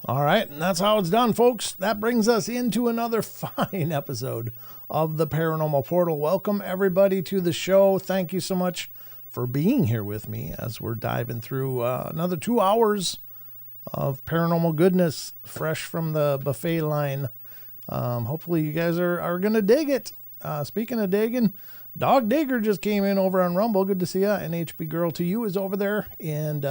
All right, and that's how it's done, folks. That brings us into another fine episode of the Paranormal Portal. Welcome, everybody, to the show. Thank you so much for being here with me as we're diving through another 2 hours of paranormal goodness, fresh from the buffet line. Hopefully you guys are going to dig it. Speaking of digging, Dog Digger just came in over on Rumble. Good to see ya. And HB Girl to You is over there. And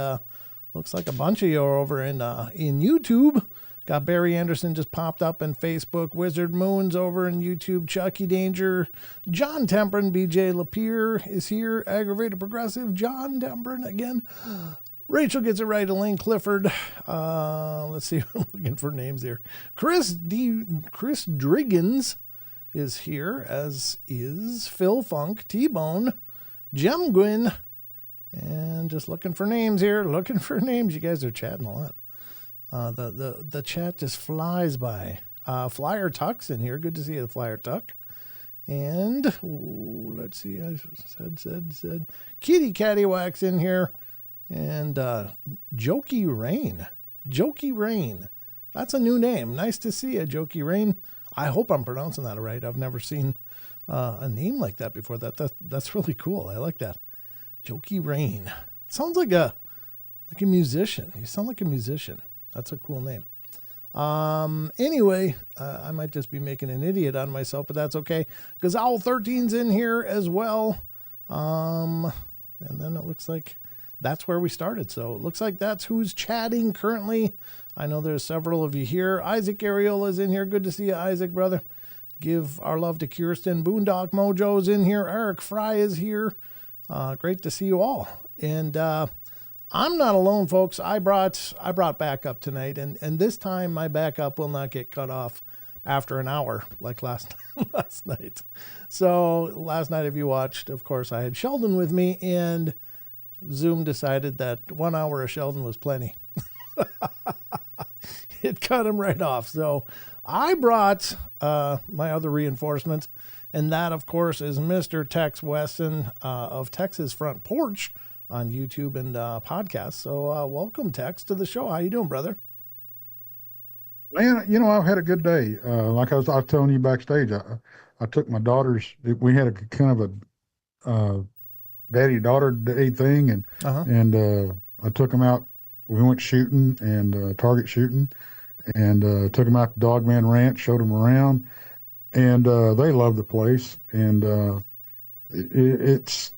looks like a bunch of you are over in YouTube. Got Barry Anderson just popped up in Facebook. Wizard Moon's over in YouTube. Chucky Danger. John Temprin. BJ Lapierre is here. Aggravated Progressive. John Temprin again. Rachel gets it right. Elaine Clifford. Let's see. I'm looking for names here. Chris Driggins is here, as is Phil Funk, T-Bone, Jem Gwyn, and just looking for names here. Looking for names. You guys are chatting a lot. The chat just flies by. Flyer Tuck's in here. Good to see you, Flyer Tuck. And let's see. I said. Kitty Cattywack's in here. And Jokey Rain. Jokey Rain. That's a new name. Nice to see you, Jokey Rain. I hope I'm pronouncing that right. I've never seen a name like that before. That's really cool. I like that. Jokey Rain. Sounds like a musician. You sound like a musician. That's a cool name. Anyway, I might just be making an idiot out of myself, but that's okay. Because Owl 13's in here as well. And then it looks like that's where we started. So it looks like that's who's chatting currently. I know there's several of you here. Isaac Ariola's in here. Good to see you, Isaac, brother. Give our love to Kirsten. Boondock Mojo's in here. Eric Fry is here. Great to see you all. And I'm not alone, folks. I brought backup tonight, and this time my backup will not get cut off after an hour like last night. So last night, if you watched, of course, I had Sheldon with me, and Zoom decided that 1 hour of Sheldon was plenty. It cut him right off. So I brought my other reinforcement, and that, of course, is Mr. Tex Wesson of Tex's Front Porch on YouTube and podcasts. So welcome, Tex, to the show. How you doing, brother? Man, I've had a good day. Like I was telling you backstage, I took my daughters. We had a kind of a daddy-daughter day thing, and Uh-huh. and I took them out. We went shooting and target shooting, and took them out to Dogman Ranch, showed them around, and they loved the place. And it's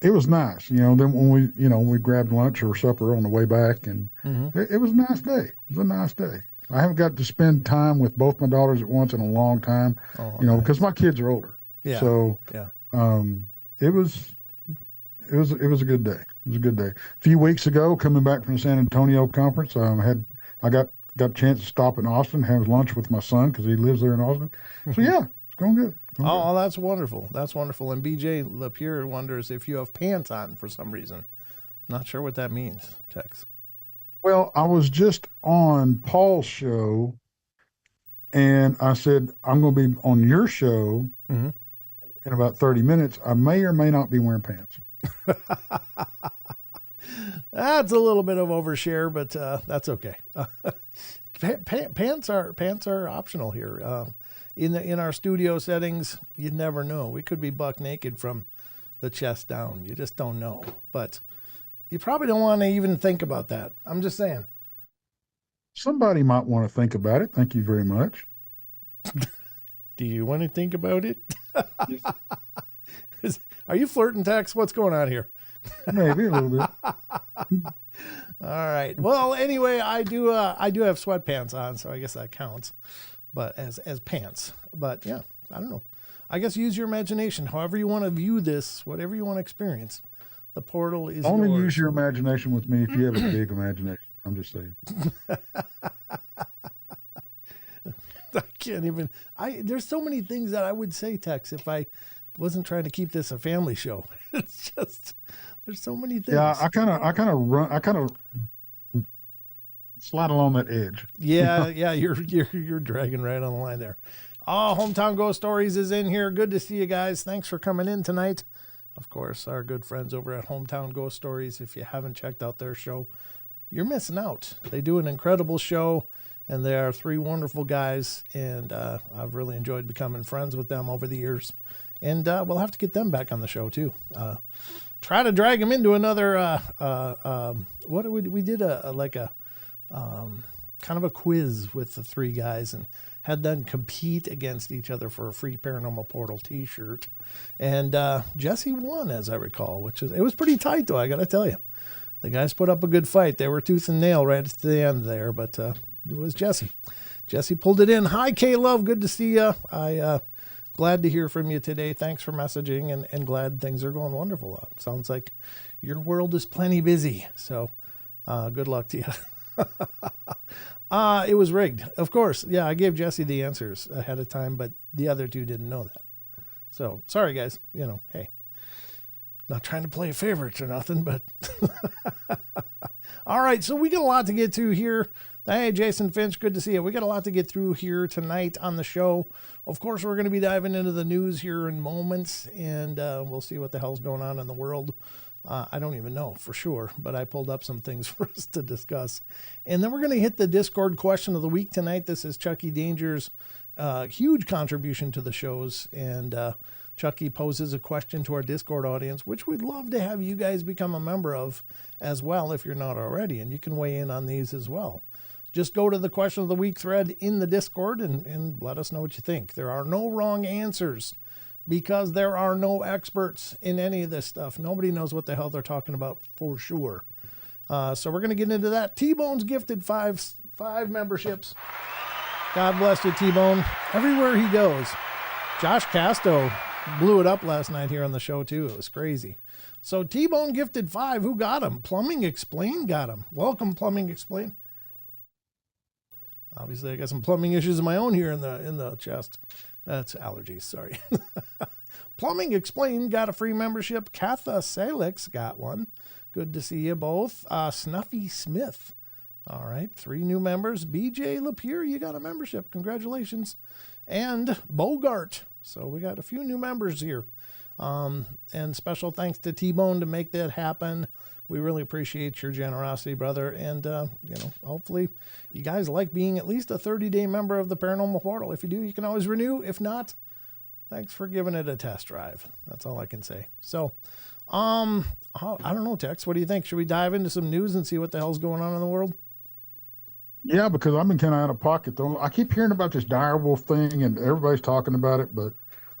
it was nice. Then when we grabbed lunch or supper on the way back, and Mm-hmm. it was a nice day. It was a nice day. I haven't got to spend time with both my daughters at once in a long time, Oh, because nice. my kids are older. Yeah. So Yeah. um, it was it was a good day. It was a good day. A few weeks ago, coming back from the San Antonio conference, I got a chance to stop in Austin, have lunch with my son because he lives there in Austin. So yeah, it's going good. Going good. Oh, that's wonderful. That's wonderful. And BJ Lapierre wonders if you have pants on for some reason. Not sure what that means, Tex. Well, I was just on Paul's show, and I said I'm going to be on your show Mm-hmm. in about 30 minutes. I may or may not be wearing pants. That's a little bit of overshare, but that's okay. Pants are optional here. In our studio settings, you never know. We could be buck naked from the chest down. You just don't know. But you probably don't want to even think about that. I'm just saying. Somebody might want to think about it. Thank you very much. Do you want to think about it? Yes. Are you flirting, Tex? What's going on here? Maybe a little bit. All right. Well, anyway, I do have sweatpants on, so I guess that counts. But as pants. But yeah, I don't know. I guess use your imagination. However you want to view this, whatever you want to experience. The portal is Only use yours. your imagination with me if you have a big imagination. I'm just saying. I can't even. There's so many things that I would say, Tex, if I wasn't trying to keep this a family show. It's just there's so many Yeah, things. I kind of slide along that edge. Yeah, yeah, you're dragging right on the line there. Oh, Hometown Ghost Stories is in here. Good to see you guys. Thanks for coming in tonight. Of course, our good friends over at Hometown Ghost Stories. If you haven't checked out their show, you're missing out. They do an incredible show, and they are three wonderful guys, and I've really enjoyed becoming friends with them over the years. And we'll have to get them back on the show too. Try to drag them into another. What did we did a kind of a quiz with the three guys and had them compete against each other for a free Paranormal Portal T-shirt. And Jesse won, as I recall, it was pretty tight though. I got to tell you, the guys put up a good fight. They were tooth and nail right at the end there, but it was Jesse. Jesse pulled it in. Hi, K Love. Good to see you. Glad to hear from you today. Thanks for messaging and glad things are going wonderful. Sounds like your world is plenty busy. So good luck to you. It was rigged. Of course. Yeah, I gave Jesse the answers ahead of time, but the other two didn't know that. So sorry, guys. Hey, not trying to play favorites or nothing, but all right. So we got a lot to get to here. Hey, Jason Finch, good to see you. We got a lot to get through here tonight on the show. Of course, we're going to be diving into the news here in moments, and we'll see what the hell's going on in the world. I don't even know for sure, but I pulled up some things for us to discuss. And then we're going to hit the Discord question of the week tonight. This is Chucky Danger's huge contribution to the shows, and Chucky poses a question to our Discord audience, which we'd love to have you guys become a member of as well if you're not already, and you can weigh in on these as well. Just go to the question of the week thread in the Discord and let us know what you think. There are no wrong answers because there are no experts in any of this stuff. Nobody knows what the hell they're talking about for sure. So we're going to get into that. T-Bone's gifted five memberships. God bless you, T-Bone. Everywhere he goes. Josh Casto blew it up last night here on the show, too. It was crazy. So T-Bone gifted 5. Who got him? Plumbing Explained got him. Welcome, Plumbing Explained. Obviously, I got some plumbing issues of my own here in the chest. That's allergies, sorry. Plumbing Explained got a free membership. Katha Salix got one. Good to see you both. Snuffy Smith. All right, 3 new members. BJ Lapierre, you got a membership. Congratulations. And Bogart. So we got a few new members here. And special thanks to T-Bone to make that happen. We really appreciate your generosity, brother. And, hopefully you guys like being at least a 30-day member of the Paranormal Portal. If you do, you can always renew. If not, thanks for giving it a test drive. That's all I can say. So, I don't know, Tex, what do you think? Should we dive into some news and see what the hell's going on in the world? Yeah, because I've been kind of out of pocket though. I keep hearing about this direwolf thing, and everybody's talking about it. But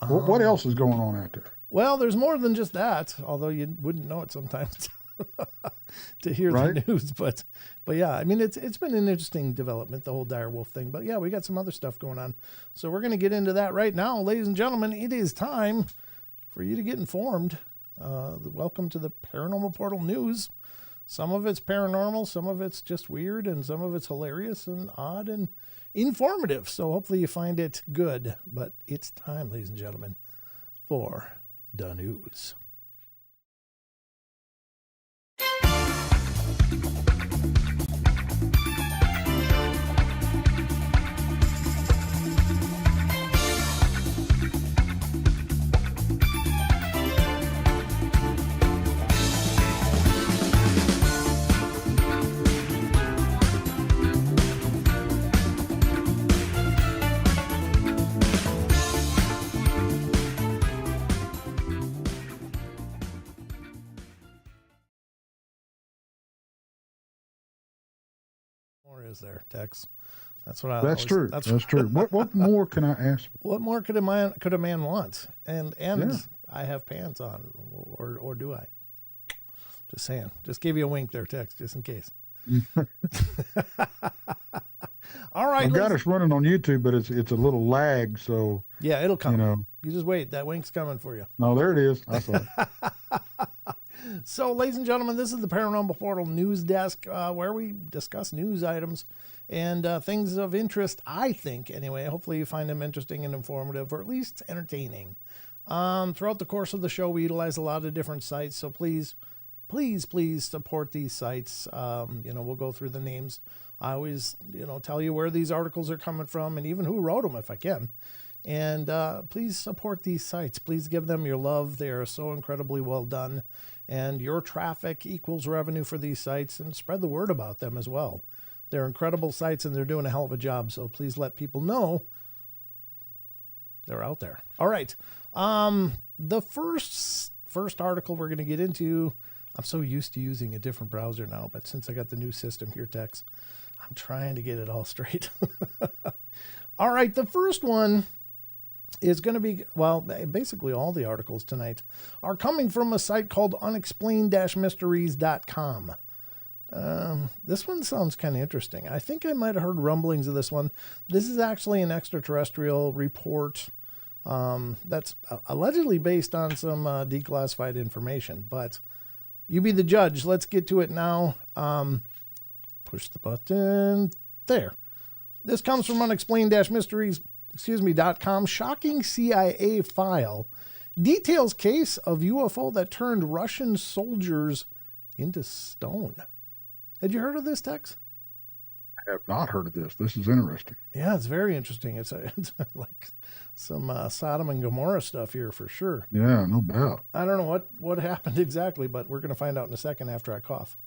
what else is going on out there? Well, there's more than just that. Although you wouldn't know it sometimes to hear the news. But yeah, I mean it's been an interesting development, the whole direwolf thing. But yeah, we got some other stuff going on. So we're going to get into that right now, ladies and gentlemen. It is time for you to get informed. Welcome to the Paranormal Portal News. Some of it's paranormal, some of it's just weird, and some of it's hilarious and odd and informative. So hopefully you find it good. But it's time, ladies and gentlemen, for the news. More is there, Tex? That's what I. That's true. That's true. What more can I ask for? What more could a man want? And yeah. I have pants on, or do I? Just saying. Just give you a wink there, Tex, just in case. All right. I've got us running on YouTube, but it's a little lag, so yeah, it'll come. You just wait. That wink's coming for you. No, there it is. I saw it. So, ladies and gentlemen, this is the Paranormal Portal News Desk, where we discuss news items and things of interest, I think, anyway. Hopefully you find them interesting and informative, or at least entertaining. Throughout the course of the show, we utilize a lot of different sites, so please support these sites. We'll go through the names. I always, tell you where these articles are coming from and even who wrote them if I can. And please support these sites. Please give them your love. They are so incredibly well done. And your traffic equals revenue for these sites, and spread the word about them as well. They're incredible sites and they're doing a hell of a job. So please let people know they're out there. All right. The first article we're going to get into, I'm so used to using a different browser now, but since I got the new system here, Tex, I'm trying to get it all straight. All right. The first one is going to be, basically all the articles tonight are coming from a site called unexplained-mysteries.com. This one sounds kind of interesting. I think I might have heard rumblings of this one. This is actually an extraterrestrial report that's allegedly based on some declassified information, but you be the judge. Let's get to it now. Push the button. There. This comes from unexplained-mysteries.com. Shocking CIA file details case of UFO that turned Russian soldiers into stone. Had you heard of this, Tex? I have not heard of this. This is interesting. Yeah, it's very interesting. It's like some Sodom and Gomorrah stuff here for sure. Yeah, no doubt. I don't know what happened exactly, but we're going to find out in a second after I cough.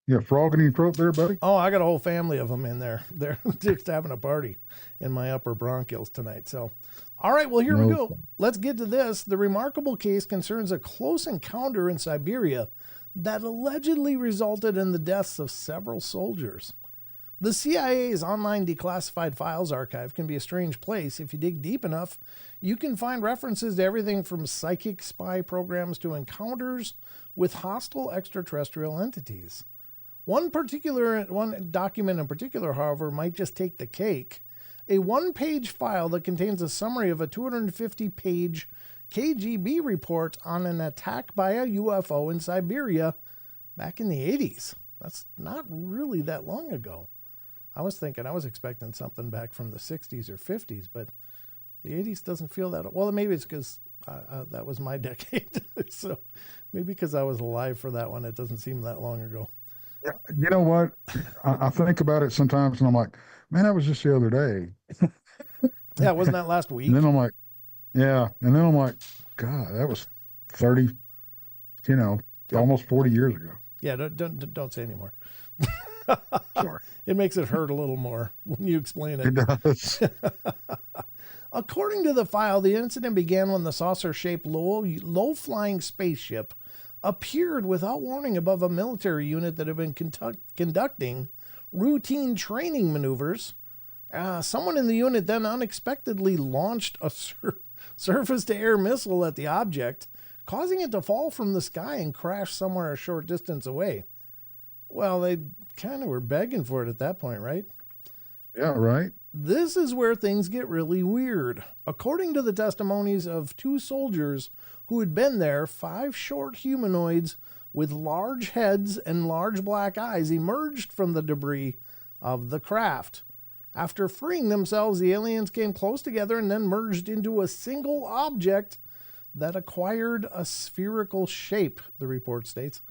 You got frog in your throat there, buddy? Oh, I got a whole family of them in there. They're just having a party in my upper bronchioles tonight. So, all right, well, here we go. Let's get to this. The remarkable case concerns a close encounter in Siberia that allegedly resulted in the deaths of several soldiers. The CIA's online declassified files archive can be a strange place. If you dig deep enough, you can find references to everything from psychic spy programs to encounters with hostile extraterrestrial entities. One document in particular, however, might just take the cake. A one-page file that contains a summary of a 250-page KGB report on an attack by a UFO in Siberia back in the 80s. That's not really that long ago. I was expecting something back from the 60s or 50s, but the 80s doesn't feel that. Well, maybe it's because that was my decade. So maybe because I was alive for that one, it doesn't seem that long ago. Yeah, you know what? I think about it sometimes, and I'm like, man, that was just the other day. Yeah, wasn't that last week? And then I'm like, yeah. And then I'm like, God, that was 30, almost 40 years ago. Yeah, don't say anymore. Sorry. It makes it hurt a little more when you explain it. It does. According to the file, the incident began when the saucer-shaped low-flying spaceship appeared without warning above a military unit that had been conducting routine training maneuvers. Someone in the unit then unexpectedly launched a surface-to-air missile at the object, causing it to fall from the sky and crash somewhere a short distance away. Well, they kind of were begging for it at that point, right? Yeah, right. This is where things get really weird. According to the testimonies of 2 soldiers who had been there, 5 short humanoids with large heads and large black eyes emerged from the debris of the craft. After freeing themselves, the aliens came close together and then merged into a single object that acquired a spherical shape, the report states.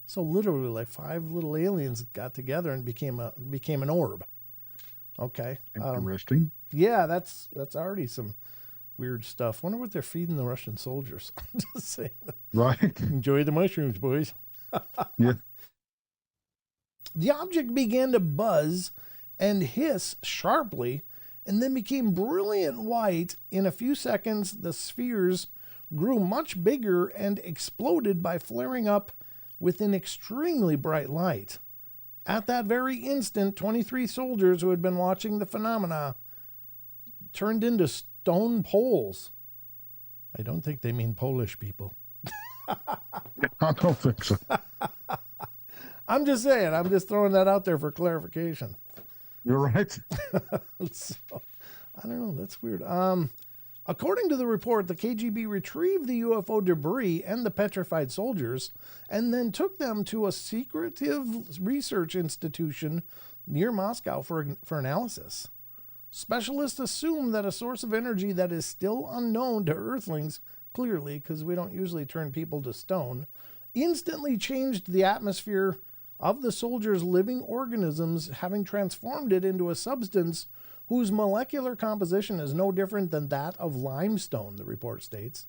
So literally, like 5 little aliens got together and became an orb. Okay. Interesting. Yeah, that's already some weird stuff. Wonder what they're feeding the Russian soldiers. I'm just saying. Right. Enjoy the mushrooms, boys. Yeah. The object began to buzz and hiss sharply and then became brilliant white. In a few seconds, the spheres grew much bigger and exploded by flaring up with an extremely bright light. At that very instant, 23 soldiers who had been watching the phenomena turned into stone poles. I don't think they mean Polish people. I don't think so. I'm just saying. I'm just throwing that out there for clarification. You're right. So, I don't know. That's weird. According to the report, the KGB retrieved the UFO debris and the petrified soldiers and then took them to a secretive research institution near Moscow for analysis. Specialists assume that a source of energy that is still unknown to Earthlings, clearly, because we don't usually turn people to stone, instantly changed the atmosphere of the soldiers' living organisms, having transformed it into a substance whose molecular composition is no different than that of limestone, the report states.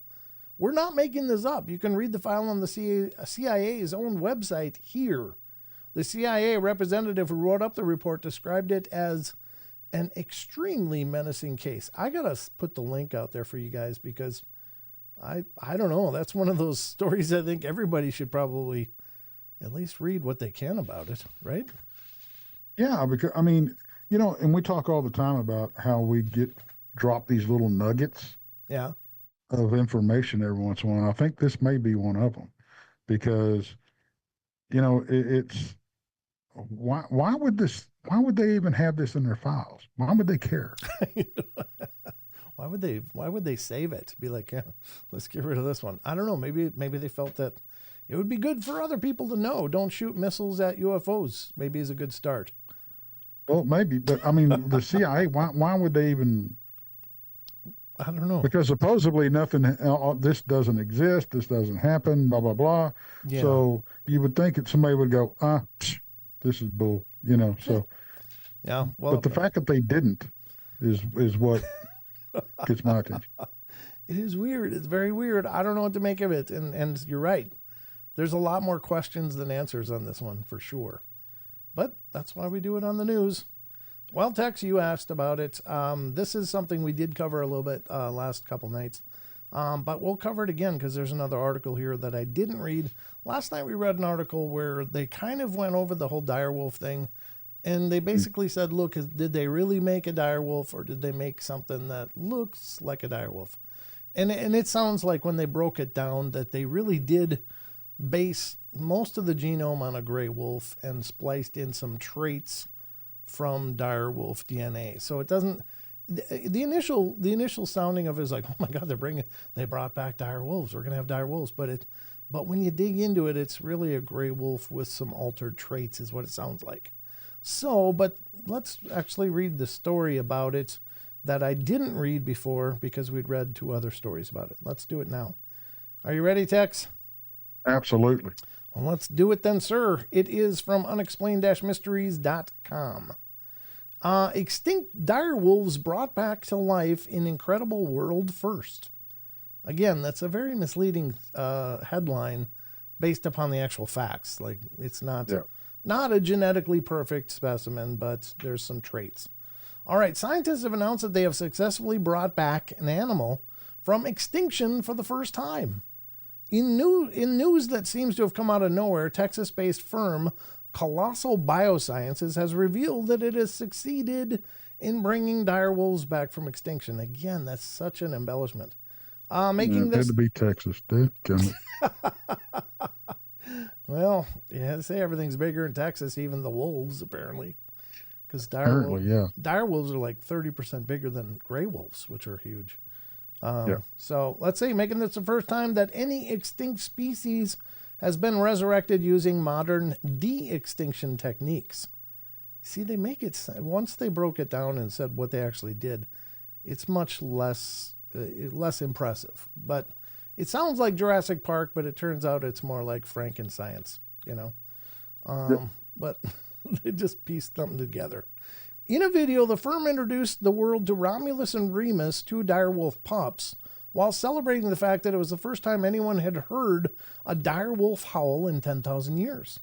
We're not making this up. You can read the file on the CIA's own website here. The CIA representative who wrote up the report described it as an extremely menacing case. I got to put the link out there for you guys because I don't know. That's one of those stories I think everybody should probably at least read what they can about it, right? Yeah, because, I mean, and we talk all the time about how we drop these little nuggets of information every once in a while. I think this may be one of them because, it's why would they even have this in their files? Why would they care? Why would they save it? Be like, yeah, let's get rid of this one. I don't know. Maybe they felt that it would be good for other people to know. Don't shoot missiles at UFOs. Maybe is a good start. Well, maybe, but I mean, the CIA. Why would they even? I don't know. Because supposedly nothing. This doesn't exist. This doesn't happen. Blah blah blah. Yeah. So you would think that somebody would go, this is bull. So. Yeah. Well, but the fact that they didn't is what gets my attention. It is weird. It's very weird. I don't know what to make of it. And you're right. There's a lot more questions than answers on this one for sure. But that's why we do it on the news. Well, Tex, you asked about it. This is something we did cover a little bit last couple nights. But we'll cover it again because there's another article here that I didn't read. Last night we read an article where they kind of went over the whole direwolf thing. And they basically said, look, did they really make a direwolf or did they make something that looks like a direwolf? And it sounds like when they broke it down that they really did base most of the genome on a gray wolf and spliced in some traits from direwolf DNA. So it doesn't, the initial sounding of it is like, oh my God, they brought back direwolves. We're going to have direwolves. But when you dig into it, it's really a gray wolf with some altered traits is what it sounds like. So, but let's actually read the story about it that I didn't read before because we'd read 2 other stories about it. Let's do it now. Are you ready, Tex? Absolutely. Well, let's do it then, sir. It is from unexplained-mysteries.com. Extinct direwolves brought back to life in incredible world first. Again, that's a very misleading headline, based upon the actual facts. Like it's not Yeah. not a genetically perfect specimen, but there's some traits. All right, scientists have announced that they have successfully brought back an animal from extinction for the first time. In news that seems to have come out of nowhere, Texas-based firm Colossal Biosciences has revealed that it has succeeded in bringing dire wolves back from extinction. Again, that's such an embellishment. Making It had this to be Texas, dude. well, you had to say everything's bigger in Texas, even the wolves apparently, because Apparently, yeah. dire wolves are like 30% bigger than gray wolves, which are huge. Yeah. So let's say making this the first time that any extinct species has been resurrected using modern de-extinction techniques. See, they make it, once they broke it down and said what they actually did, it's much less impressive. But it sounds like Jurassic Park, but it turns out it's more like Franken-science, you know. But they just pieced something together. In a video, the firm introduced the world to Romulus and Remus, two direwolf pups, while celebrating the fact that it was the first time anyone had heard a direwolf howl in 10,000 years.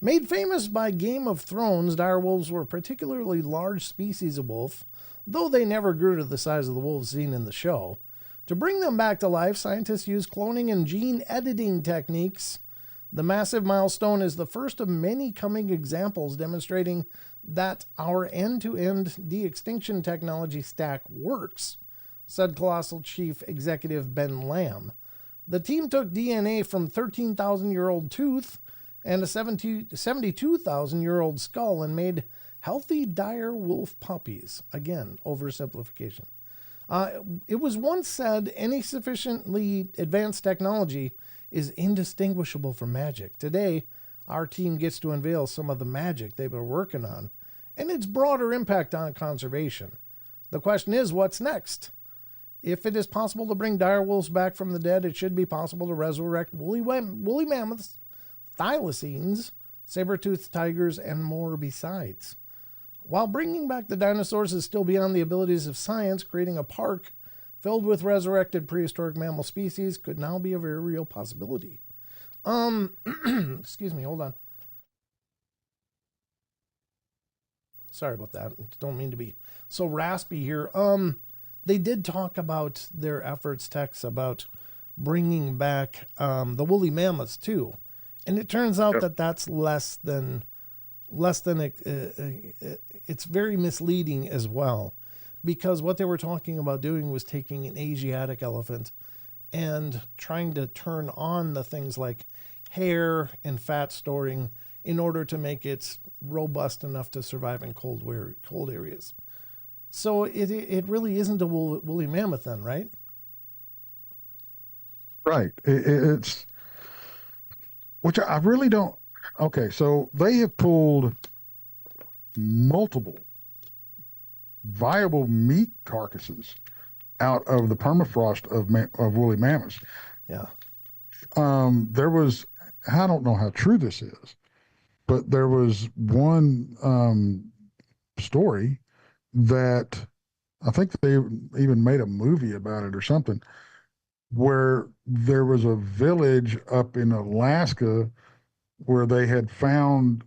Made famous by Game of Thrones, direwolves were a particularly large species of wolf, though they never grew to the size of the wolves seen in the show. To bring them back to life, scientists used cloning and gene editing techniques. The massive milestone is the first of many coming examples demonstrating that our end-to-end de-extinction technology stack works, said Colossal Chief Executive Ben Lamb. The team took DNA from 13,000-year-old tooth and a 72,000-year-old skull and made healthy dire wolf puppies. Again, oversimplification. It was once said any sufficiently advanced technology is indistinguishable from magic. Today, our team gets to unveil some of the magic they've been working on and its broader impact on conservation. The question is, what's next? If it is possible to bring dire wolves back from the dead, it should be possible to resurrect woolly mammoths, thylacines, saber-toothed tigers, and more besides. While bringing back the dinosaurs is still beyond the abilities of science, creating a park filled with resurrected prehistoric mammal species could now be a very real possibility. Excuse me, hold on. Sorry about that. Don't mean to be so raspy here. They did talk about their efforts, Tex, about bringing back the woolly mammoths too, and it turns out that that's less than it's very misleading as well, because what they were talking about doing was taking an Asiatic elephant and trying to turn on the things like hair and fat storing in order to make it robust enough to survive in cold areas. So it really isn't a woolly mammoth then, right? Right. It's, which I really don't. Okay, so they have pulled multiple viable meat carcasses out of the permafrost of woolly mammoths. Yeah. There was, I don't know how true this is, but there was one story that I think they even made a movie about it or something, where there was a village up in Alaska where they had found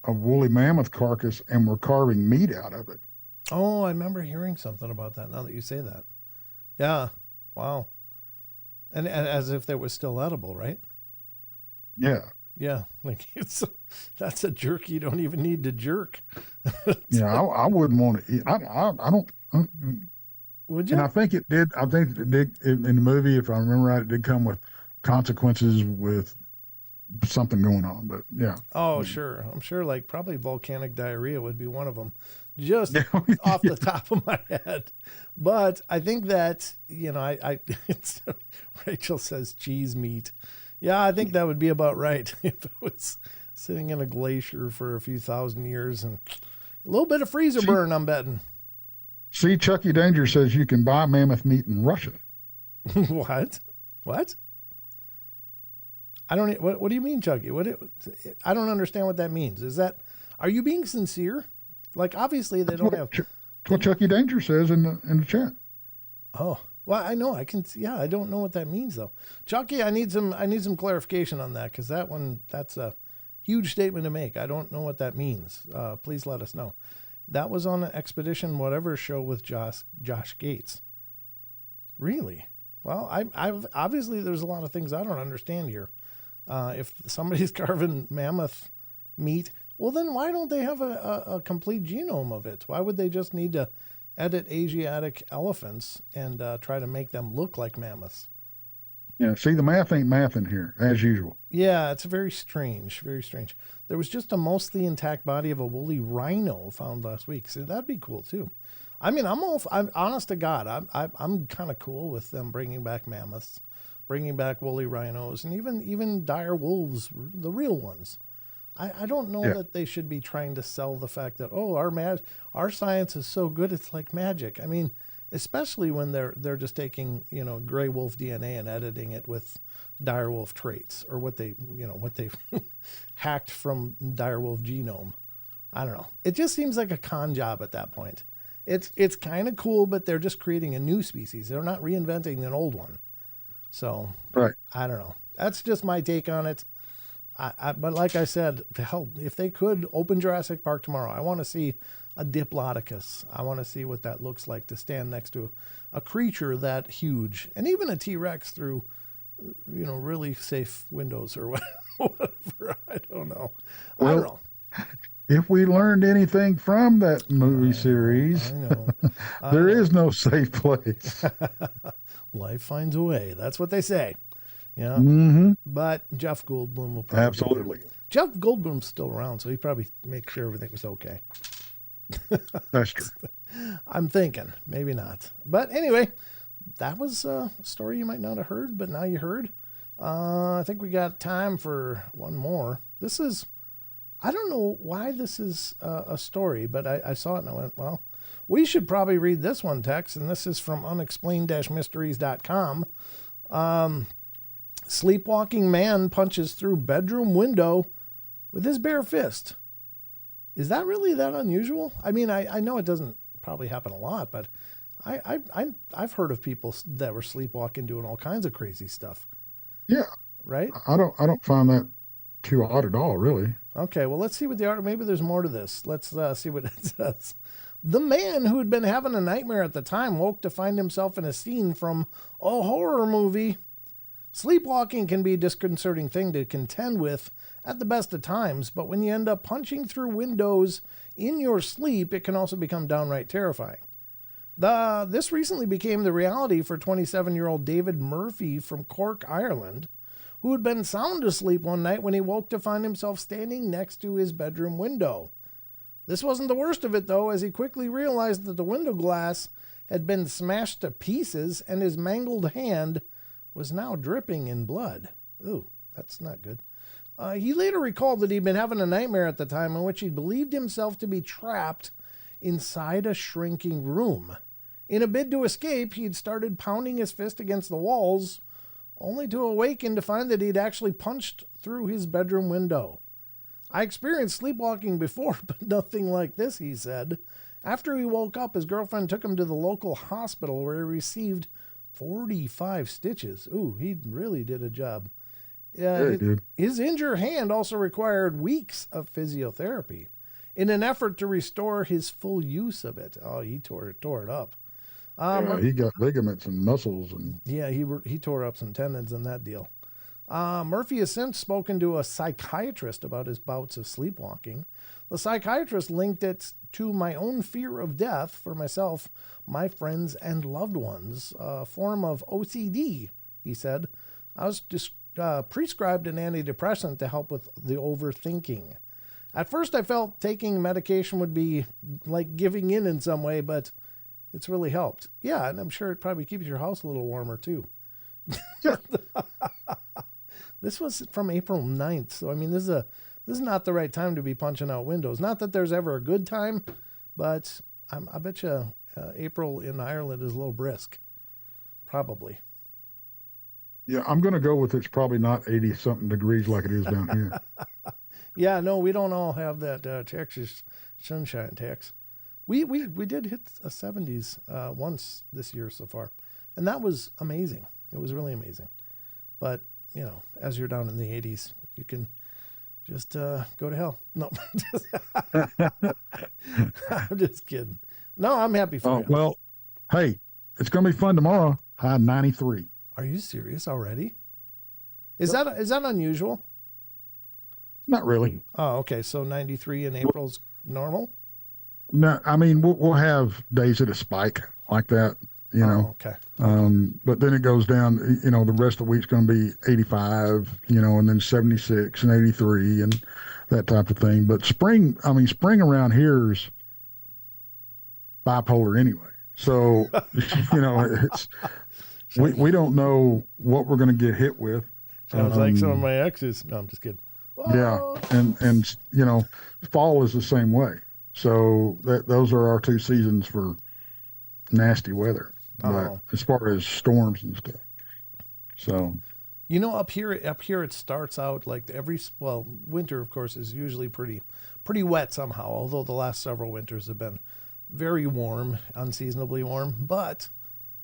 a woolly mammoth carcass and were carving meat out of it. Oh, I remember hearing something about that now that you say that. Yeah. Wow. And as if they were still edible, right? Yeah. Yeah. Like that's a jerk you don't even need to jerk. Yeah, I wouldn't want to eat. I don't. Would you? And I think it did. I think it did in the movie, if I remember right, it did come with consequences with something going on. But yeah. Oh, sure. I'm sure like probably volcanic diarrhea would be one of them, just off the top of my head. But I think that, it's, Rachel says cheese meat. Yeah, I think that would be about right if it was sitting in a glacier for a few thousand years and a little bit of freezer burn, I'm betting. See, Chucky Danger says you can buy mammoth meat in Russia. What? I don't. What do you mean, Chucky? I don't understand what that means. Are you being sincere? Like, obviously they don't have. That's what Chucky Danger says in the chat. Oh, Well, I know I can. Yeah, I don't know what that means though. Chucky, I need some clarification on that because that's a huge statement to make. I don't know what that means. Please let us know. That was on an Expedition Whatever show with Josh Gates. Really? Well, I've obviously there's a lot of things I don't understand here. If somebody's carving mammoth meat, well, then why don't they have a complete genome of it? Why would they just need to edit Asiatic elephants and try to make them look like mammoths? Yeah, see, the math ain't math in here, as usual. Yeah, it's very strange, very strange. There was just a mostly intact body of a woolly rhino found last week, so that'd be cool too. I mean, I'm honest to God, I'm kind of cool with them bringing back mammoths, bringing back woolly rhinos, and even dire wolves, the real ones. I don't know that they should be trying to sell the fact that our science is so good it's like magic. I mean, especially when they're just taking gray wolf DNA and editing it with dire wolf traits or what they hacked from dire wolf genome. I don't know. It just seems like a con job at that point. It's kind of cool, but they're just creating a new species. They're not reinventing an old one. So right. I don't know. That's just my take on it. But like I said, hell, if they could open Jurassic Park tomorrow, I want to see a Diplodocus. I want to see what that looks like to stand next to a creature that huge, and even a T-Rex through, really safe windows or whatever. I don't know. Well, I don't know. If we learned anything from that movie series, I know. there is no safe place. Life finds a way. That's what they say. Yeah. Mm-hmm. But Jeff Goldblum will probably. Absolutely. Jeff Goldblum's still around, so he probably make sure everything was okay. That's true. I'm thinking. Maybe not. But anyway, that was a story you might not have heard, but now you heard. I think we got time for one more. This is, I don't know why this is a story, but I saw it and I went, well, we should probably read this one, Tex, and this is from unexplained-mysteries.com. Sleepwalking man punches through bedroom window with his bare fist. Is that really that unusual? I mean, I know it doesn't probably happen a lot, but I've heard of people that were sleepwalking doing all kinds of crazy stuff. Yeah. Right? I don't find that too odd at all, really. Okay, well, let's see what the art. Maybe there's more to this. Let's see what it says. The man who had been having a nightmare at the time woke to find himself in a scene from a horror movie. Sleepwalking can be a disconcerting thing to contend with at the best of times, but when you end up punching through windows in your sleep, it can also become downright terrifying. This recently became the reality for 27-year-old David Murphy from Cork, Ireland, who had been sound asleep one night when he woke to find himself standing next to his bedroom window. This wasn't the worst of it, though, as he quickly realized that the window glass had been smashed to pieces and his mangled hand was now dripping in blood. Ooh, that's not good. He later recalled that he'd been having a nightmare at the time in which he believed himself to be trapped inside a shrinking room. In a bid to escape, he'd started pounding his fist against the walls, only to awaken to find that he'd actually punched through his bedroom window. I experienced sleepwalking before, but nothing like this, he said. After he woke up, his girlfriend took him to the local hospital where he received 45 stitches. Ooh, he really did a job. His injured hand also required weeks of physiotherapy in an effort to restore his full use of it. Oh, he tore it up. He got ligaments and muscles. He tore up some tendons in that deal. Murphy has since spoken to a psychiatrist about his bouts of sleepwalking. The psychiatrist linked it to my own fear of death for myself, my friends, and loved ones, a form of OCD, he said. I was prescribed an antidepressant to help with the overthinking. At first, I felt taking medication would be like giving in some way, but it's really helped. Yeah, and I'm sure it probably keeps your house a little warmer, too. Yeah. This was from April 9th, so I mean, this is not the right time to be punching out windows. Not that there's ever a good time, but I bet you April in Ireland is a little brisk. Probably. Yeah, I'm going to go with it's probably not 80-something degrees like it is down here. Yeah, no, we don't all have that Texas sunshine, Tex. We did hit a 70s once this year so far. And that was amazing. It was really amazing. But, as you're down in the 80s, you can just go to hell. No, I'm just kidding. No, I'm happy for you. Well, hey, it's going to be fun tomorrow. High 93. Are you serious already? Is that unusual? Not really. Oh, okay. So 93 in April's normal? No, I mean, we'll have days at a spike like that, Okay. But then it goes down, the rest of the week's going to be 85, and then 76 and 83 and that type of thing. But spring around here is bipolar anyway. So, it's, we don't know what we're going to get hit with. Sounds like some of my exes. No, I'm just kidding. Yeah. And fall is the same way. So those are our two seasons for nasty weather. But as far as storms and stuff. So, up here it starts out like winter, of course, is usually pretty wet somehow, although the last several winters have been very warm, unseasonably warm. But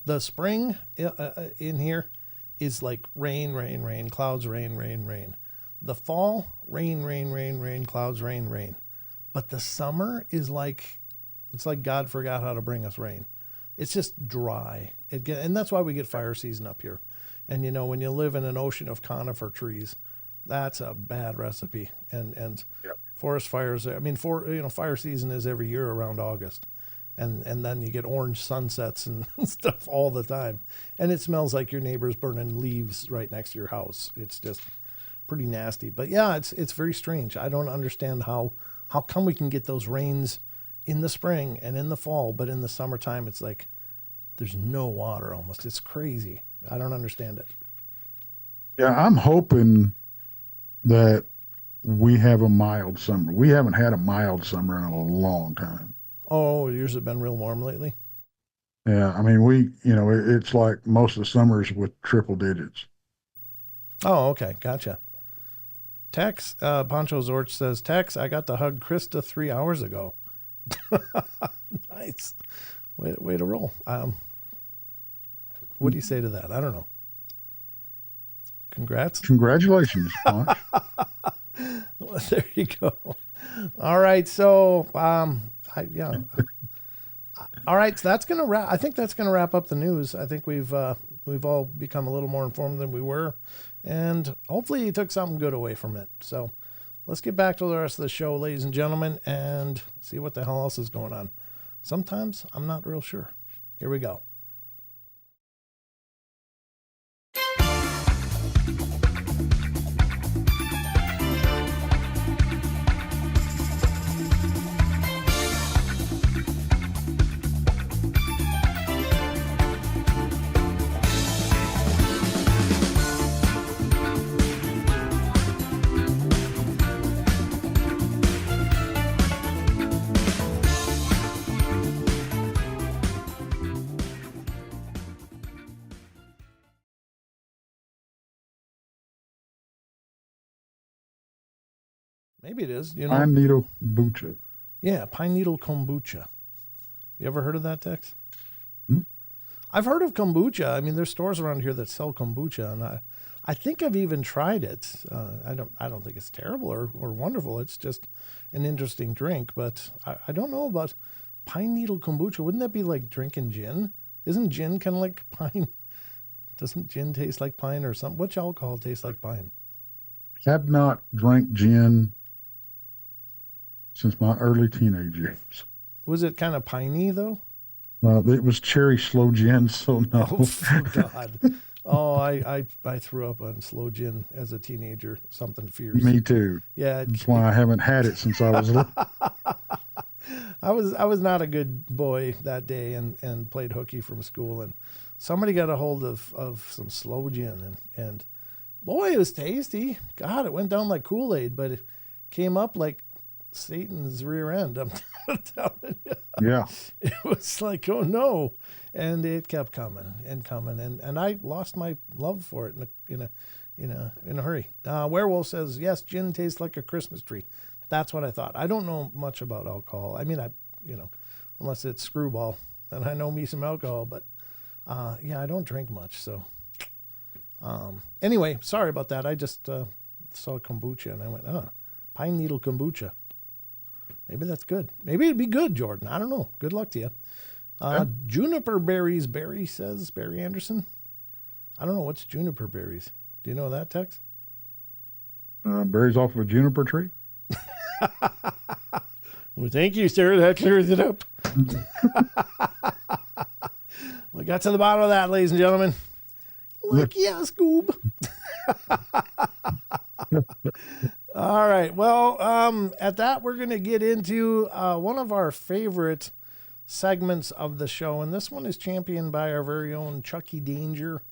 the spring in here is like rain, clouds, rain. The fall, rain, clouds, rain. But the summer is it's like God forgot how to bring us rain. It's just dry. And that's why we get fire season up here. And when you live in an ocean of conifer trees, that's a bad recipe. And forest fires, fire season is every year around August. And then you get orange sunsets and stuff all the time. And it smells like your neighbor's burning leaves right next to your house. It's just pretty nasty. But yeah, it's very strange. I don't understand how come we can get those rains in the spring and in the fall, but in the summertime it's like there's no water almost. It's crazy. I don't understand it. Yeah, I'm hoping that we have a mild summer. We haven't had a mild summer in a long time. Oh, yours have been real warm lately? Yeah, I mean, it's like most of the summers with triple digits. Oh, okay. Gotcha. Tex, Pancho Zorch says, Tex, I got to hug Krista 3 hours ago. Nice. Way to roll. What do you say to that? I don't know. Congrats. Congratulations, Ponch. Well, there you go. All right. So, all right. So that's going to wrap. I think that's going to wrap up the news. I think we've all become a little more informed than we were. And hopefully you took something good away from it. So let's get back to the rest of the show, ladies and gentlemen, and see what the hell else is going on. Sometimes I'm not real sure. Here we go. Maybe it is. Pine needle kombucha. Yeah, pine needle kombucha. You ever heard of that, Tex? Hmm? I've heard of kombucha. I mean, there's stores around here that sell kombucha, and I think I've even tried it. I don't think it's terrible or wonderful. It's just an interesting drink, but I don't know about pine needle kombucha. Wouldn't that be like drinking gin? Isn't gin kind of like pine? Doesn't gin taste like pine or something? Which alcohol tastes like pine? Have not drank gin since my early teenage years. Was it kind of piney though? It was cherry slow gin, so no. Oh, God. Oh, I threw up on slow gin as a teenager. Something fierce. Me too. Yeah. That's why I haven't had it since I was little. I was not a good boy that day and played hooky from school, and somebody got a hold of some slow gin and boy, it was tasty. God, it went down like Kool-Aid, but it came up like Satan's rear end. I'm telling you. Yeah. It was like, oh no. And it kept coming and I lost my love for it in a hurry. Werewolf says, yes, gin tastes like a Christmas tree. That's what I thought. I don't know much about alcohol. I mean, unless it's Screwball, then I know me some alcohol, but Yeah, I don't drink much, so. Anyway, sorry about that. I just saw kombucha and I went, pine needle kombucha. Maybe that's good. Maybe it'd be good, Jordan. I don't know. Good luck to you. Juniper berries, Barry says, Barry Anderson. I don't know. What's juniper berries? Do you know that, Tex? Berries off of a juniper tree. Well, thank you, sir. That clears it up. We got to the bottom of that, ladies and gentlemen. Like, yeah, Scoob. All right. Well, at that, we're going to get into one of our favorite segments of the show. And this one is championed by our very own Chucky Danger.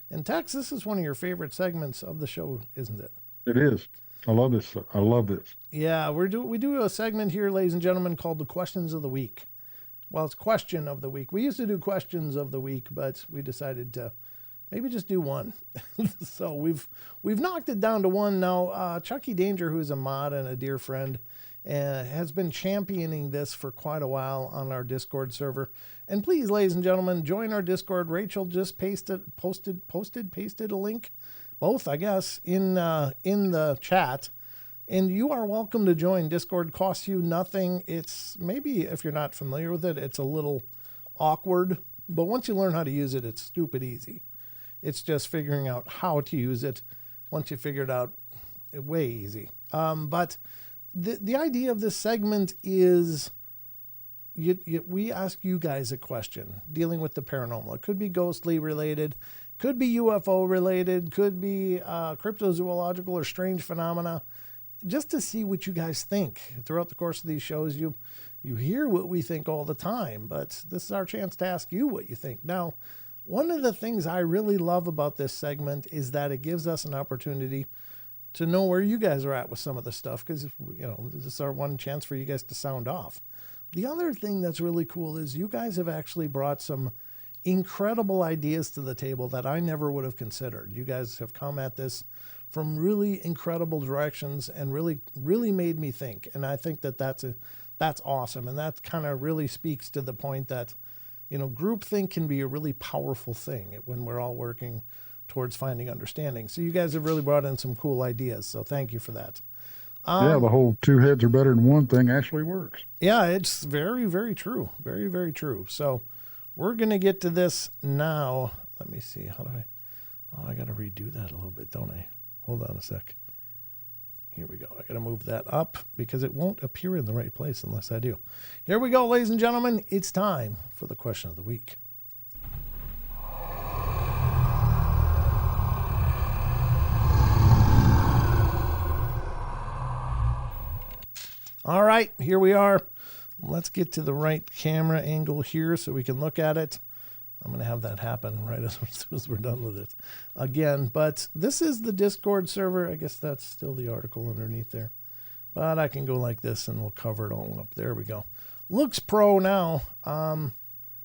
And Tex, this is one of your favorite segments of the show, isn't it? It is. I love this. I love this. Yeah, we do a segment here, ladies and gentlemen, called the Questions of the Week. Well, it's Question of the Week. We used to do Questions of the Week, but we decided to maybe just do one. So we've knocked it down to one now. Chucky Danger, who's a mod and a dear friend, has been championing this for quite a while on our Discord server. And please, ladies and gentlemen, join our Discord. Rachel just pasted a link, both, I guess, in the chat. And you are welcome to join. Discord costs you nothing. It's maybe, if you're not familiar with it, it's a little awkward. But once you learn how to use it, it's stupid easy. It's just figuring out how to use it. Once you figure it out, way easy. But the idea of this segment is we ask you guys a question dealing with the paranormal. It could be ghostly related, could be UFO related, could be cryptozoological or strange phenomena, just to see what you guys think. Throughout the course of these shows, you hear what we think all the time, but this is our chance to ask you what you think. Now, one of the things I really love about this segment is that it gives us an opportunity to know where you guys are at with some of the stuff, because, this is our one chance for you guys to sound off. The other thing that's really cool is you guys have actually brought some incredible ideas to the table that I never would have considered. You guys have come at this from really incredible directions and really made me think. And I think that's awesome. And that kind of really speaks to the point that, groupthink can be a really powerful thing when we're all working towards finding understanding. So you guys have really brought in some cool ideas. So thank you for that. The whole two heads are better than one thing actually works. Yeah, it's very, very true. Very, very true. So we're going to get to this now. Let me see. How do I got to redo that a little bit, don't I? Hold on a sec. Here we go. I got to move that up because it won't appear in the right place unless I do. Here we go, ladies and gentlemen. It's time for the question of the week. All right, here we are. Let's get to the right camera angle here so we can look at it. I'm going to have that happen right as soon as we're done with it again. But this is the Discord server. I guess that's still the article underneath there. But I can go like this and we'll cover it all up. There we go. Looks pro now.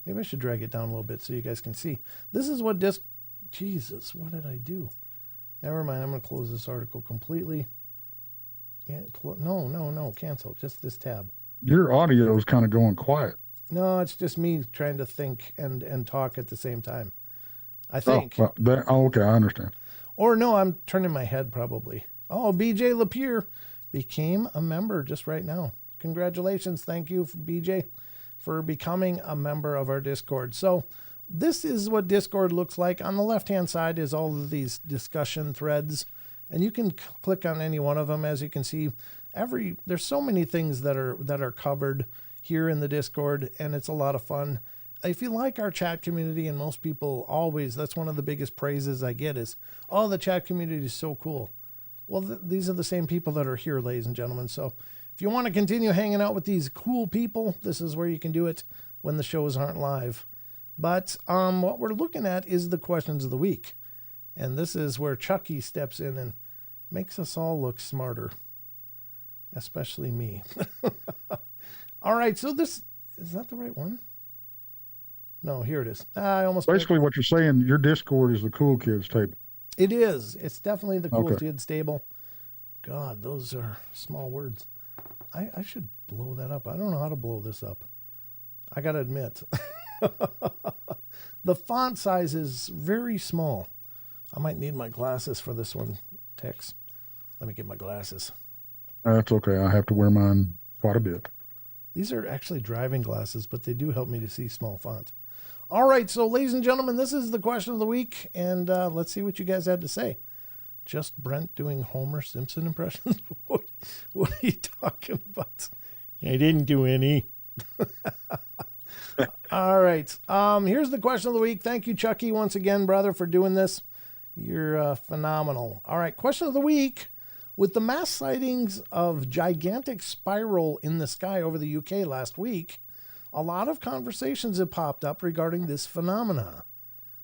Maybe I should drag it down a little bit so you guys can see. This is what Jesus, what did I do? Never mind. I'm going to close this article completely. Yeah, no, cancel. Just this tab. Your audio is kind of going quiet. No, it's just me trying to think and talk at the same time, I think. Okay, I understand. Or no, I'm turning my head probably. Oh, BJ Lapierre became a member just right now. Congratulations. Thank you, BJ, for becoming a member of our Discord. So this is what Discord looks like. On the left-hand side is all of these discussion threads, and you can click on any one of them. As you can see, there's so many things that are covered here in the Discord, and it's a lot of fun. If you like our chat community, and most people always, that's one of the biggest praises I get is, oh, the chat community is so cool. Well, these are the same people that are here, ladies and gentlemen. So if you want to continue hanging out with these cool people, this is where you can do it when the shows aren't live. But what we're looking at is the questions of the week. And this is where Chucky steps in and makes us all look smarter, especially me. All right, so is that the right one? No, here it is. Basically, what you're saying, your Discord is the cool kids table. It is. It's definitely the cool kids table. God, those are small words. I should blow that up. I don't know how to blow this up. I got to admit. The font size is very small. I might need my glasses for this one, Tex. Let me get my glasses. That's okay. I have to wear mine quite a bit. These are actually driving glasses, but they do help me to see small font. All right, so ladies and gentlemen, this is the question of the week, and let's see what you guys had to say. Just Brent doing Homer Simpson impressions? What are you talking about? I didn't do any. All right, here's the question of the week. Thank you, Chucky, once again, brother, for doing this. You're phenomenal. All right, question of the week. With the mass sightings of gigantic spiral in the sky over the UK last week, a lot of conversations have popped up regarding this phenomena.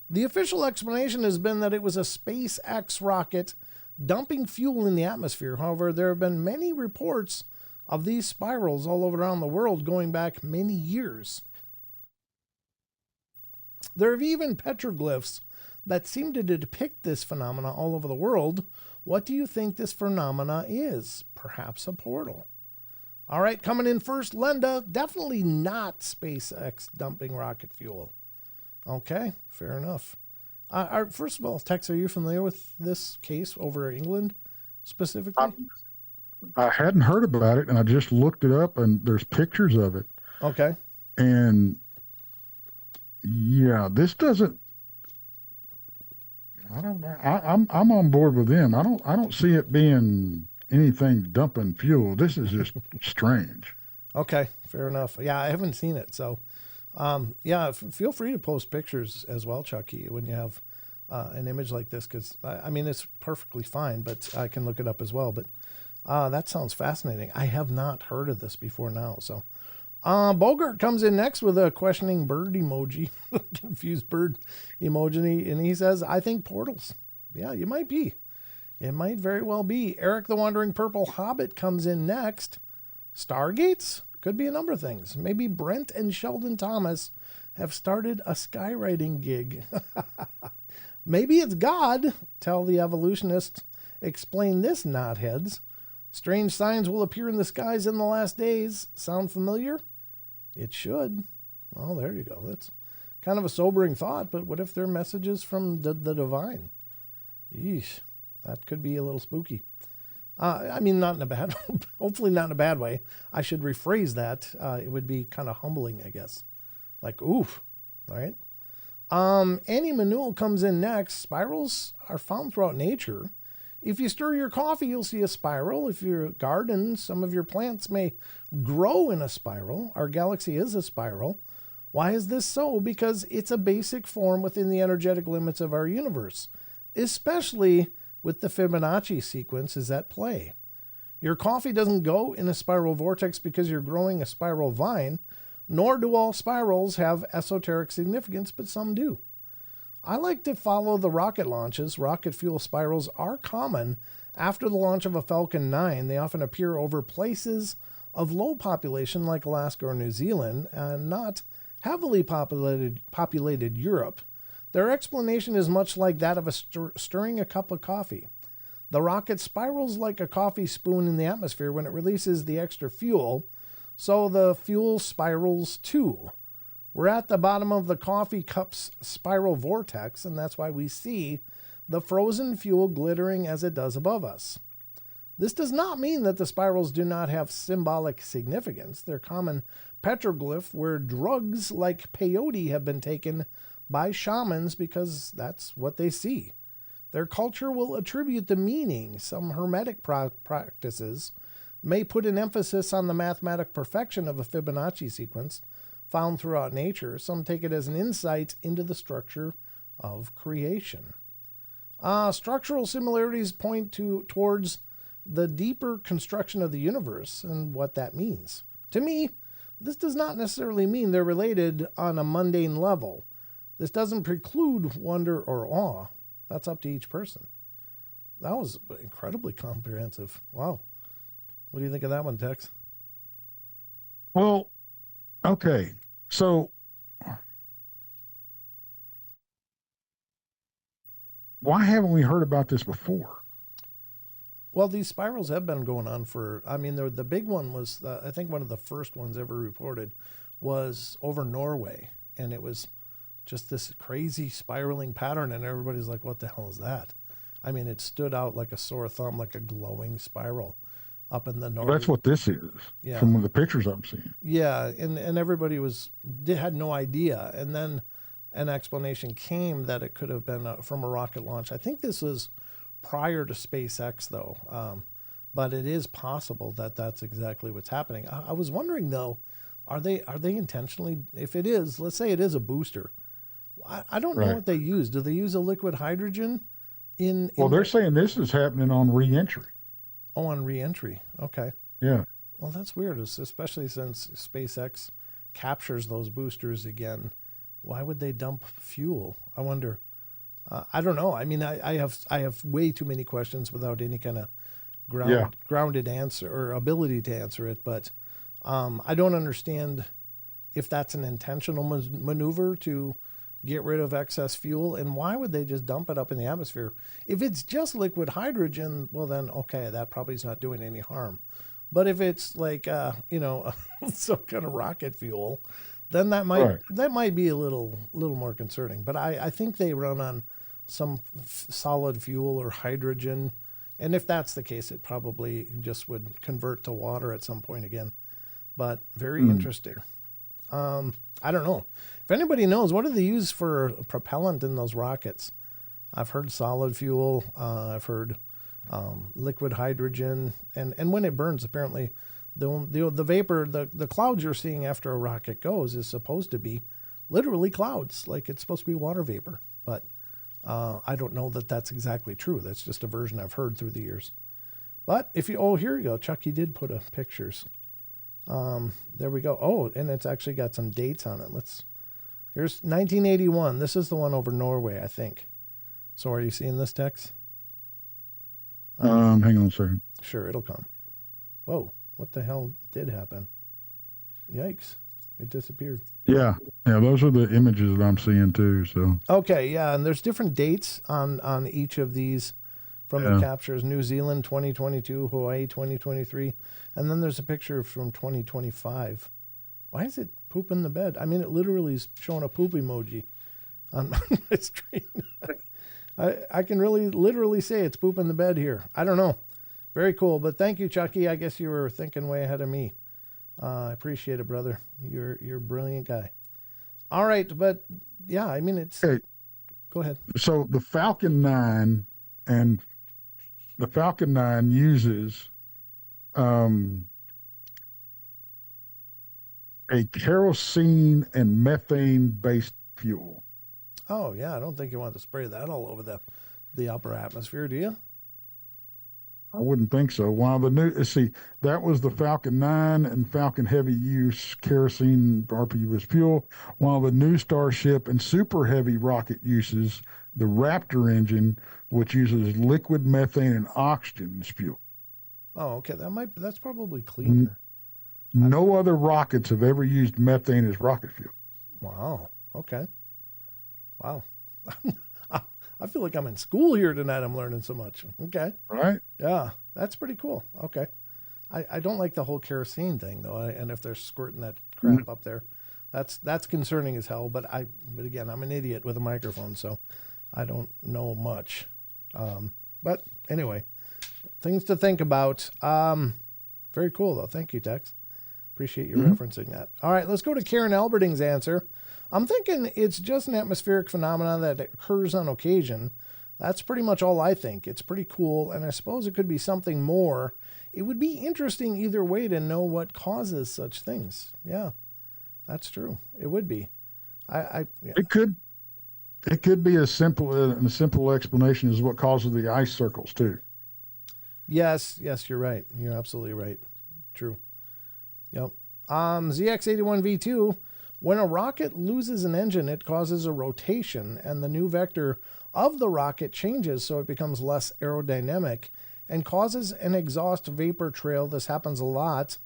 The official explanation has been that it was a SpaceX rocket dumping fuel in the atmosphere. However, there have been many reports of these spirals all over around the world going back many years. There have even petroglyphs that seem to depict this phenomena all over the world. What do you think this phenomena is? Perhaps a portal. All right, coming in first, Linda. Definitely not SpaceX dumping rocket fuel. Okay, fair enough. First of all, Tex, are you familiar with this case over England specifically? I hadn't heard about it, and I just looked it up, and there's pictures of it. Okay. And yeah, this doesn't. I don't know. I'm on board with them. I don't see it being anything dumping fuel. This is just strange. Okay, fair enough. Yeah, I haven't seen it, so yeah, feel free to post pictures as well, Chucky, when you have an image like this, because I mean it's perfectly fine, but I can look it up as well. But that sounds fascinating. I have not heard of this before now. So Bogart comes in next with a questioning bird emoji, confused bird emoji, and he says, "I think portals." Yeah, you might be. It might very well be. Eric the Wandering Purple Hobbit comes in next. Stargates? Could be a number of things. Maybe Brent and Sheldon Thomas have started a skywriting gig. Maybe it's God. Tell the evolutionists. Explain this, knotheads. Strange signs will appear in the skies in the last days. Sound familiar? It should. Well, there you go. That's kind of a sobering thought, but what if they're messages from the divine? Yeesh. That could be a little spooky. I mean, not in a bad, hopefully not in a bad way. I should rephrase that. It would be kind of humbling, I guess. Like, oof, all right? Annie Manuel comes in next. Spirals are found throughout nature. If you stir your coffee, you'll see a spiral. If you garden, some of your plants may grow in a spiral. Our galaxy is a spiral. Why is this so? Because it's a basic form within the energetic limits of our universe, especially with the Fibonacci sequence is at play. Your coffee doesn't go in a spiral vortex because you're growing a spiral vine, nor do all spirals have esoteric significance, but some do. I like to follow the rocket launches. Rocket fuel spirals are common. After the launch of a Falcon 9, they often appear over places of low population like Alaska or New Zealand, and not heavily populated Europe. Their explanation is much like that of stirring a cup of coffee. The rocket spirals like a coffee spoon in the atmosphere when it releases the extra fuel, so the fuel spirals too. We're at the bottom of the coffee cup's spiral vortex, and that's why we see the frozen fuel glittering as it does above us. This does not mean that the spirals do not have symbolic significance. They're common petroglyph where drugs like peyote have been taken by shamans because that's what they see. Their culture will attribute the meaning. Some hermetic practices may put an emphasis on the mathematic perfection of a Fibonacci sequence found throughout nature. Some take it as an insight into the structure of creation. Structural similarities point towards the deeper construction of the universe and what that means. To me, this does not necessarily mean they're related on a mundane level. This doesn't preclude wonder or awe. That's up to each person. That was incredibly comprehensive. Wow. What do you think of that one, Tex? Well, okay. So why haven't we heard about this before? Well, these spirals have been going on for, I mean, the big one was, I think one of the first ones ever reported was over Norway. And it was just this crazy spiraling pattern, and everybody's like, what the hell is that? I mean, it stood out like a sore thumb, like a glowing spiral up in the north. Well, that's what this is Yeah. from the pictures I'm seeing. Yeah, and everybody had no idea, and then an explanation came that it could have been from a rocket launch. I think this was prior to SpaceX, though, but it is possible that that's exactly what's happening. I was wondering though, are they intentionally? If it is, let's say it is a booster. I don't know Right. what they use. Do they use a liquid hydrogen? Well, they're saying this is happening on reentry. On reentry. Okay. Yeah. Well, that's weird, especially since SpaceX captures those boosters again. Why would they dump fuel? I wonder. I don't know. I mean, I have way too many questions without any kind of grounded answer or ability to answer it. But I don't understand if that's an intentional maneuver to get rid of excess fuel, and why would they just dump it up in the atmosphere? If it's just liquid hydrogen, well then okay, that probably is not doing any harm. But if it's like some kind of rocket fuel, then that might be a little more concerning. But I think they run on some solid fuel or hydrogen, and if that's the case, it probably just would convert to water at some point again. But very interesting. I don't know. If anybody knows, what do they use for propellant in those rockets? I've heard solid fuel. I've heard liquid hydrogen. And when it burns, apparently the vapor, the clouds you're seeing after a rocket goes is supposed to be literally clouds. Like it's supposed to be water vapor. But I don't know that that's exactly true. That's just a version I've heard through the years. But here you go. Chucky did put pictures. There we go. Oh, and it's actually got some dates on it. Here's 1981. This is the one over Norway, I think. So are you seeing this, Tex? Hang on a second. Sure, it'll come. Whoa, what the hell did happen? Yikes. It disappeared. Yeah. Those are the images that I'm seeing too. So okay, yeah, and there's different dates on each of these from the captures. New Zealand 2022, Hawaii 2023, and then there's a picture from 2025. Why is it poop in the bed? I mean, it literally is showing a poop emoji on my screen. I can really literally say it's poop in the bed here. I don't know. Very cool, but thank you, Chucky. I guess you were thinking way ahead of me. I appreciate it, brother. You're a brilliant guy. All right, but yeah, I mean, hey, go ahead. So the Falcon 9 uses a kerosene and methane based fuel. Oh yeah, I don't think you want to spray that all over the upper atmosphere, do you? I wouldn't think so. While that was the Falcon 9 and Falcon Heavy use kerosene RPU as fuel, while the new Starship and Super Heavy rocket uses the Raptor engine, which uses liquid methane and oxygen as fuel. Oh, okay. That's probably cleaner. No other rockets have ever used methane as rocket fuel. Wow. Okay. Wow. I feel like I'm in school here tonight. I'm learning so much. Okay. Right? Yeah, that's pretty cool. Okay. I don't like the whole kerosene thing though, and if they're squirting that crap up there, that's concerning as hell. But again, I'm an idiot with a microphone, so I don't know much. But anyway, things to think about. Very cool though. Thank you, Tex. Appreciate you referencing that. All right, let's go to Karen Alberting's answer. I'm thinking it's just an atmospheric phenomenon that occurs on occasion. That's pretty much all I think. It's pretty cool, and I suppose it could be something more. It would be interesting either way to know what causes such things. Yeah, that's true. It would be. Yeah. It could be as simple a simple explanation as what causes the ice circles too. Yes, you're right. You're absolutely right. True. Yep. ZX81V2. When a rocket loses an engine, it causes a rotation, and the new vector of the rocket changes so it becomes less aerodynamic and causes an exhaust vapor trail. This happens a lot.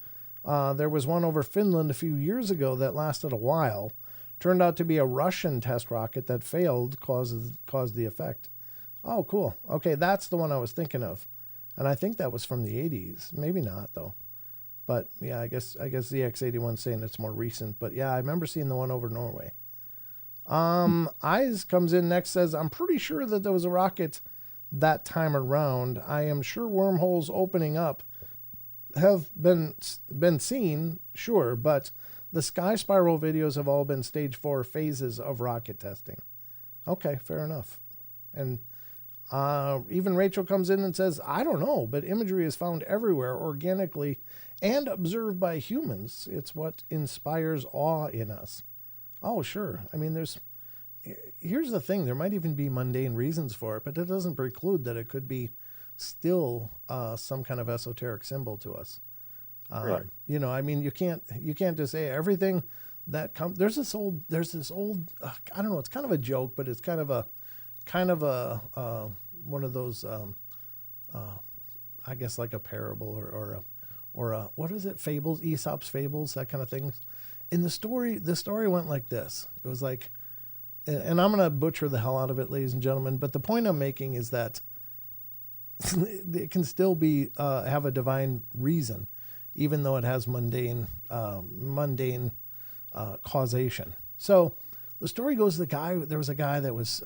There was one over Finland a few years ago that lasted a while. Turned out to be a Russian test rocket that failed, caused the effect. Oh, cool. Okay, that's the one I was thinking of. And I think that was from the 80s. Maybe not, though. But yeah, I guess ZX81's saying it's more recent. But yeah, I remember seeing the one over Norway. Eyes comes in next, says, I'm pretty sure that there was a rocket that time around. I am sure wormholes opening up have been seen, sure, but the sky spiral videos have all been stage 4 phases of rocket testing. Okay, fair enough. And even Rachel comes in and says, I don't know, but imagery is found everywhere organically and observed by humans. It's what inspires awe in us. Oh, sure. I mean, here's the thing. There might even be mundane reasons for it, but it doesn't preclude that it could be still some kind of esoteric symbol to us. Right. You know, I mean, you can't just say everything that comes. There's this old, I don't know, it's kind of a joke, but it's kind of a one of those, I guess like a parable or a, what is it? Fables, Aesop's fables, that kind of things. In the story went like this. It was like, and I'm going to butcher the hell out of it, ladies and gentlemen, but the point I'm making is that it can still be, have a divine reason, even though it has mundane causation. So the story goes, there was a guy that was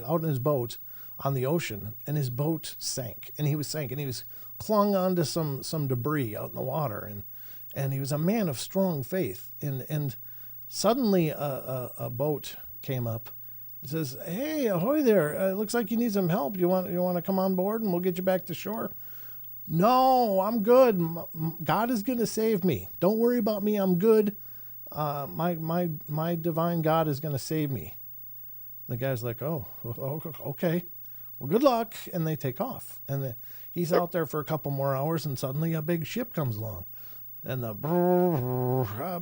out in his boat on the ocean, and his boat sank, and he was clung onto some debris out in the water, and he was a man of strong faith, and suddenly a boat came up. It says, "Hey, ahoy there! It looks like you need some help. You want to come on board, and we'll get you back to shore." No, I'm good. God is going to save me. Don't worry about me. I'm good. My divine God is going to save me. The guy's like, "Oh, okay. Well, good luck." And they take off. And he's out there for a couple more hours, and suddenly a big ship comes along. And the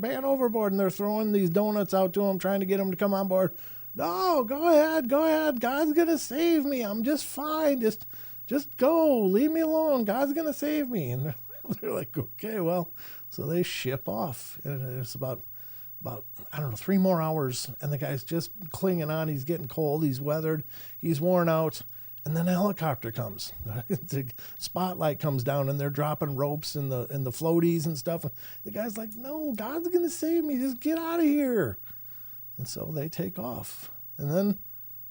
man overboard, and they're throwing these donuts out to him, trying to get him to come on board. No, go ahead. God's going to save me. I'm just fine. Just go. Leave me alone. God's going to save me. And they're like, okay, well, so they ship off. And it's about, I don't know, 3 more hours. And the guy's just clinging on. He's getting cold. He's weathered. He's worn out. And then a helicopter comes. The spotlight comes down, and they're dropping ropes in the floaties and stuff. And the guy's like, no, God's going to save me. Just get out of here. And so they take off. And then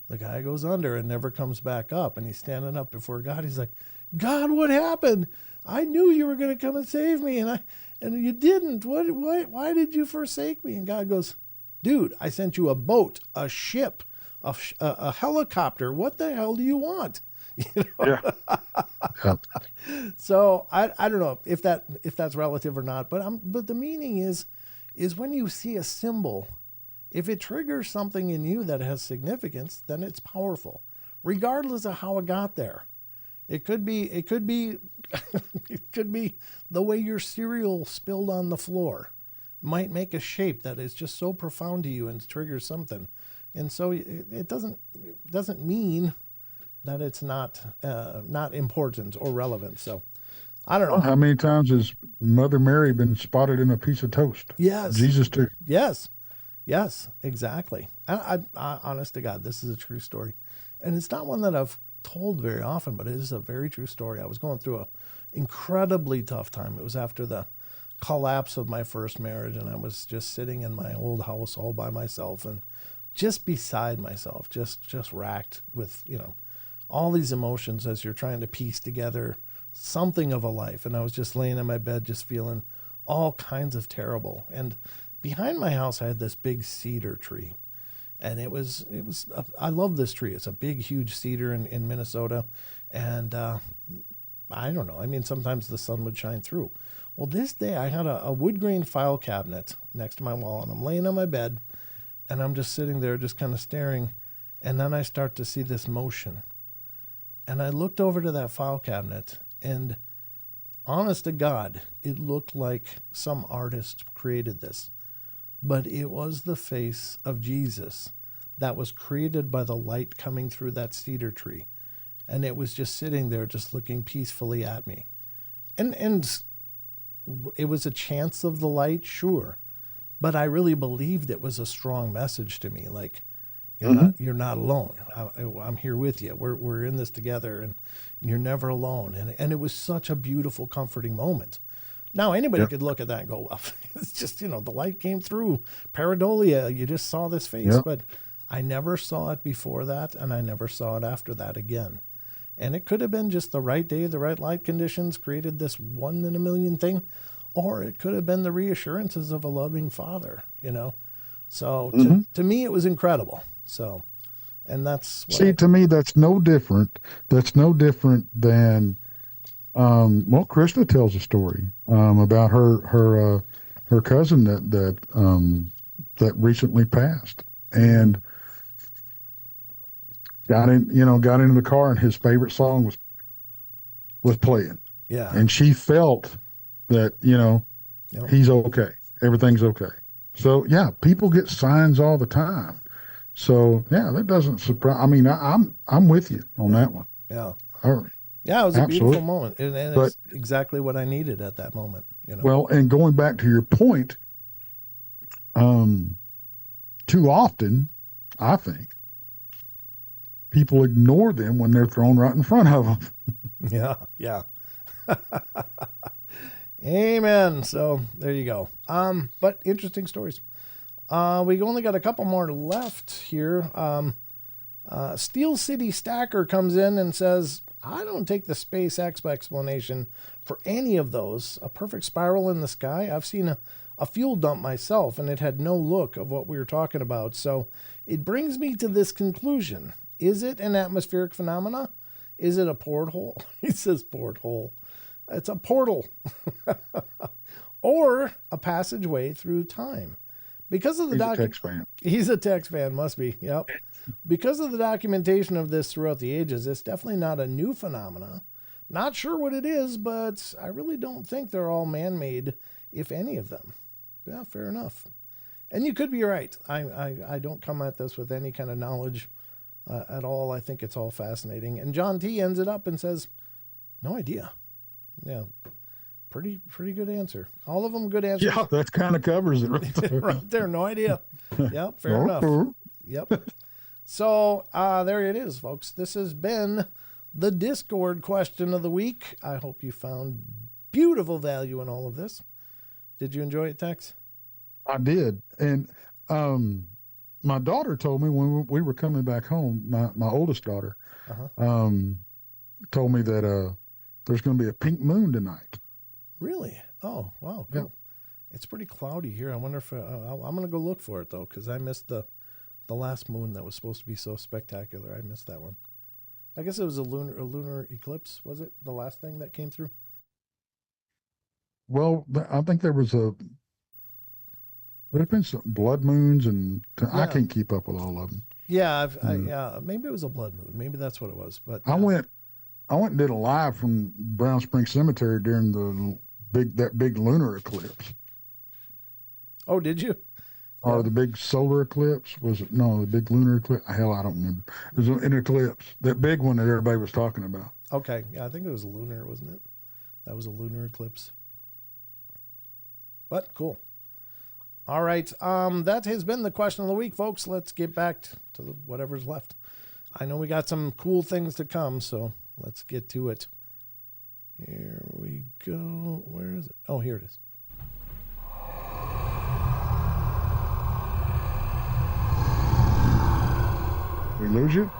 the guy goes under and never comes back up. And he's standing up before God. He's like, God, what happened? I knew you were going to come and save me, and you didn't. Why did you forsake me? And God goes, dude, I sent you a boat, a ship, a helicopter. What the hell do you want? You know? Yeah. So I don't know if that's relative or not, but the meaning is when you see a symbol, if it triggers something in you that has significance, then it's powerful, regardless of how it got there. It could be it could be the way your cereal spilled on the floor might make a shape that is just so profound to you and triggers something. And so it doesn't mean that it's not important or relevant. So I don't know. Well, how many times has Mother Mary been spotted in a piece of toast? Yes. Jesus too. Yes, exactly. I honest to God, this is a true story. And it's not one that I've told very often, but it is a very true story. I was going through an incredibly tough time. It was after the collapse of my first marriage, and I was just sitting in my old house all by myself and just beside myself, just racked with, all these emotions as you're trying to piece together something of a life. And I was just laying in my bed, just feeling all kinds of terrible. And behind my house, I had this big cedar tree. And I love this tree. It's a big, huge cedar in Minnesota. And I don't know. I mean, sometimes the sun would shine through. Well, this day I had a wood grain file cabinet next to my wall, and I'm laying on my bed, and I'm just sitting there just kind of staring. And then I start to see this motion. And I looked over to that file cabinet, and honest to God, it looked like some artist created this. But it was the face of Jesus that was created by the light coming through that cedar tree. And it was just sitting there, just looking peacefully at me. And it was a chance of the light, sure. But I really believed it was a strong message to me. Like, you're not alone. I'm here with you. We're in this together, and you're never alone. And it was such a beautiful, comforting moment. Now, anybody Yep. could look at that and go, well, it's just, the light came through. Pareidolia, you just saw this face. Yep. But I never saw it before that, and I never saw it after that again. And it could have been just the right day, the right light conditions created this 1 in a million thing, or it could have been the reassurances of a loving father, So to me, it was incredible. So, and that's what See, to me, that's no different. That's no different than, well, Krista tells a story about her cousin that recently passed, and got into the car, and his favorite song was playing, yeah. and she felt that Yep. he's okay, everything's okay. So yeah, people get signs all the time. So yeah, that doesn't surprise. I mean, I'm with you on that one. Yeah. All right. Yeah, it was a Absolutely. beautiful moment, and But it's exactly what I needed at that moment. well, and going back to your point, too often, I think people ignore them when they're thrown right in front of them. Yeah, yeah. Amen. So there you go. But interesting stories. We only got a couple more left here. Steel City Stacker comes in and says, I don't take the SpaceX explanation for any of those. A perfect spiral in the sky. I've seen a fuel dump myself, and it had no look of what we were talking about. So it brings me to this conclusion. Is it an atmospheric phenomena? Is it a porthole? He says porthole. It's a portal. Or a passageway through time. Because of the He's a Tex fan. He's a Tex fan, must be. Yep. Because of the documentation of this throughout the ages, it's definitely not a new phenomena. Not sure what it is, but I really don't think they're all man-made, if any of them. Yeah, fair enough. And you could be right. I don't come at this with any kind of knowledge at all. I think it's all fascinating. And John T ends it up and says, no idea. Yeah. Pretty good answer. All of them good answers. Yeah, that kind of covers it right there. Right there, no idea. Yep, fair enough. Yep. So there it is, folks. This has been the Discord question of the week. I hope you found beautiful value in all of this. Did you enjoy it, Tex? I did. And my daughter told me when we were coming back home, my oldest daughter told me that there's going to be a pink moon tonight. Really? Oh, wow, cool. Yeah. It's pretty cloudy here. I wonder if I'm going to go look for it, though, because I missed the last moon that was supposed to be so spectacular. I missed that one. I guess it was a lunar eclipse, was it? The last thing that came through? Well, I think there was would have been some blood moons, and I can't keep up with all of them. Yeah, yeah, maybe it was a blood moon. Maybe that's what it was. But I went and did a live from Brown Spring Cemetery during that big lunar eclipse. Oh, did you? Or the big solar eclipse? Was it? No, the big lunar eclipse. Hell, I don't remember. It was an eclipse. That big one that everybody was talking about. Okay. Yeah, I think it was lunar, wasn't it? That was a lunar eclipse. But cool. All right. That has been the question of the week, folks. Let's get back to whatever's left. I know we got some cool things to come, so let's get to it. Here we go. Where is it? Oh, here it is. We lose you?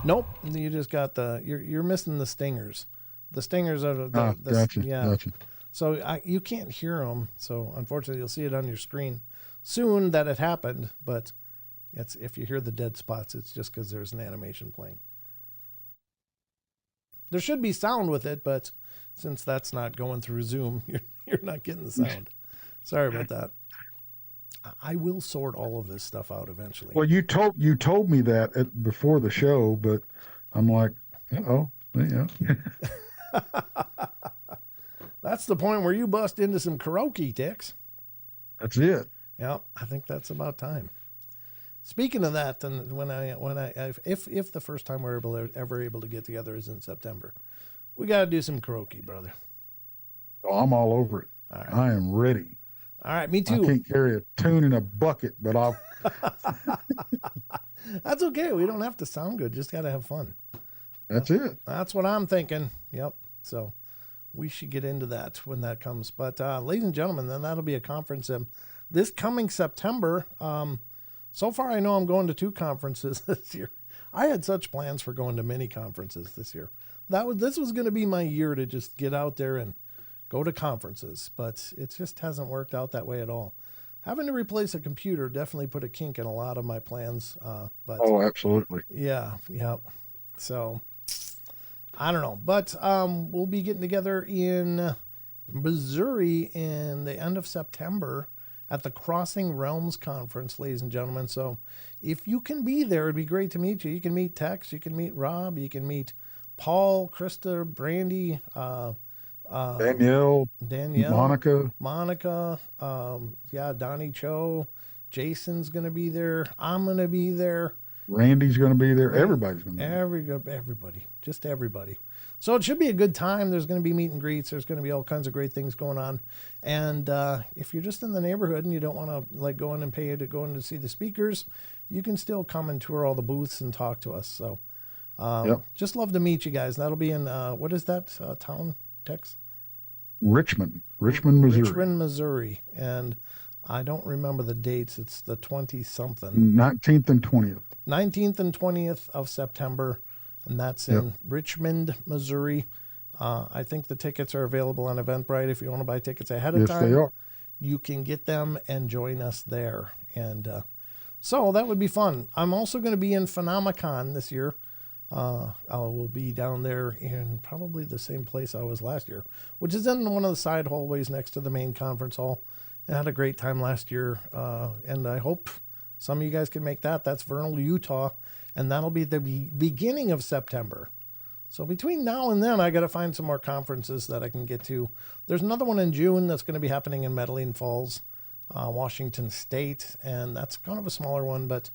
Nope. You just got you're missing the stingers. The stingers are gotcha. Yeah. Gotcha. So you can't hear them. So unfortunately, you'll see it on your screen soon that it happened. But if you hear the dead spots, it's just because there's an animation playing. There should be sound with it, but since that's not going through Zoom, you're not getting the sound. Sorry about that. I will sort all of this stuff out eventually. Well, you told me that before the show, but I'm like, yeah. That's the point where you bust into some karaoke, Tex. That's it. Yeah, I think that's about time. Speaking of that, then if the first time we're ever able to get together is in September, we got to do some karaoke, brother. Oh, I'm all over it. All right. I am ready. All right, me too. I can't carry a tune in a bucket, but I'll. That's okay. We don't have to sound good. Just got to have fun. That's it. That's what I'm thinking. Yep. So we should get into that when that comes. But ladies and gentlemen, then that'll be a conference this coming September. So far, I know I'm going to 2 conferences this year. I had such plans for going to many conferences this year. This was going to be my year to just get out there and go to conferences, but it just hasn't worked out that way at all. Having to replace a computer definitely put a kink in a lot of my plans. But Oh, absolutely. yeah. So I don't know, but we'll be getting together in Missouri in the end of September at the Crossing Realms Conference, ladies and gentlemen. So if you can be there, it'd be great to meet you. You can meet Tex, you can meet Rob, you can meet Paul, Krista, Brandy, Danielle, Monica. Donnie Cho, Jason's going to be there. I'm going to be there. Randy's going to be there. Everybody's going to be there. Everybody, just everybody. So it should be a good time. There's going to be meet and greets. There's going to be all kinds of great things going on. And if you're just in the neighborhood and you don't want to like go in and pay to go in to see the speakers, you can still come and tour all the booths and talk to us. So just love to meet you guys. That'll be in, what is that town, Tex? Richmond, Missouri. Richmond, Missouri. And I don't remember the dates. It's the 20-something. 19th and 20th. 19th and 20th of September. And that's in Richmond, Missouri. I think the tickets are available on Eventbrite. If you want to buy tickets ahead of time, they are. You can get them and join us there. And so that would be fun. I'm also going to be in Phenomicon this year. I will be down there in probably the same place I was last year, which is in one of the side hallways next to the main conference hall. I had a great time last year, and I hope some of you guys can make that. That's Vernal, Utah, and that'll be the beginning of September. So between now and then, I got to find some more conferences that I can get to. There's another one in June that's going to be happening in Medellin Falls, Washington State, and that's kind of a smaller one, but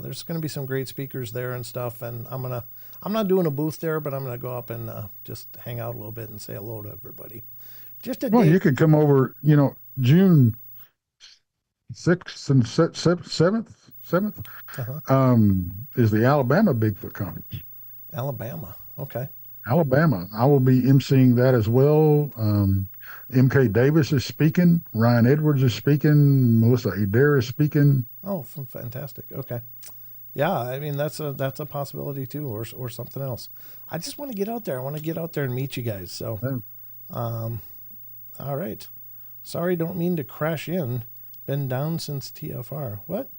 there's going to be some great speakers there and stuff. And I'm not doing a booth there, but I'm going to go up and just hang out a little bit and say hello to everybody. Well, you could come over, June 6th and 7th is the Alabama Bigfoot Conference. Alabama. Okay. Alabama. I will be emceeing that as well. MK Davis is speaking. Ryan Edwards is speaking. Melissa Adair is speaking. Oh, fantastic. Okay. Yeah, I mean, that's a possibility too, or something else. I just want to get out there. I want to get out there and meet you guys. So, all right. Sorry, don't mean to crash in. Been down since TFR. What?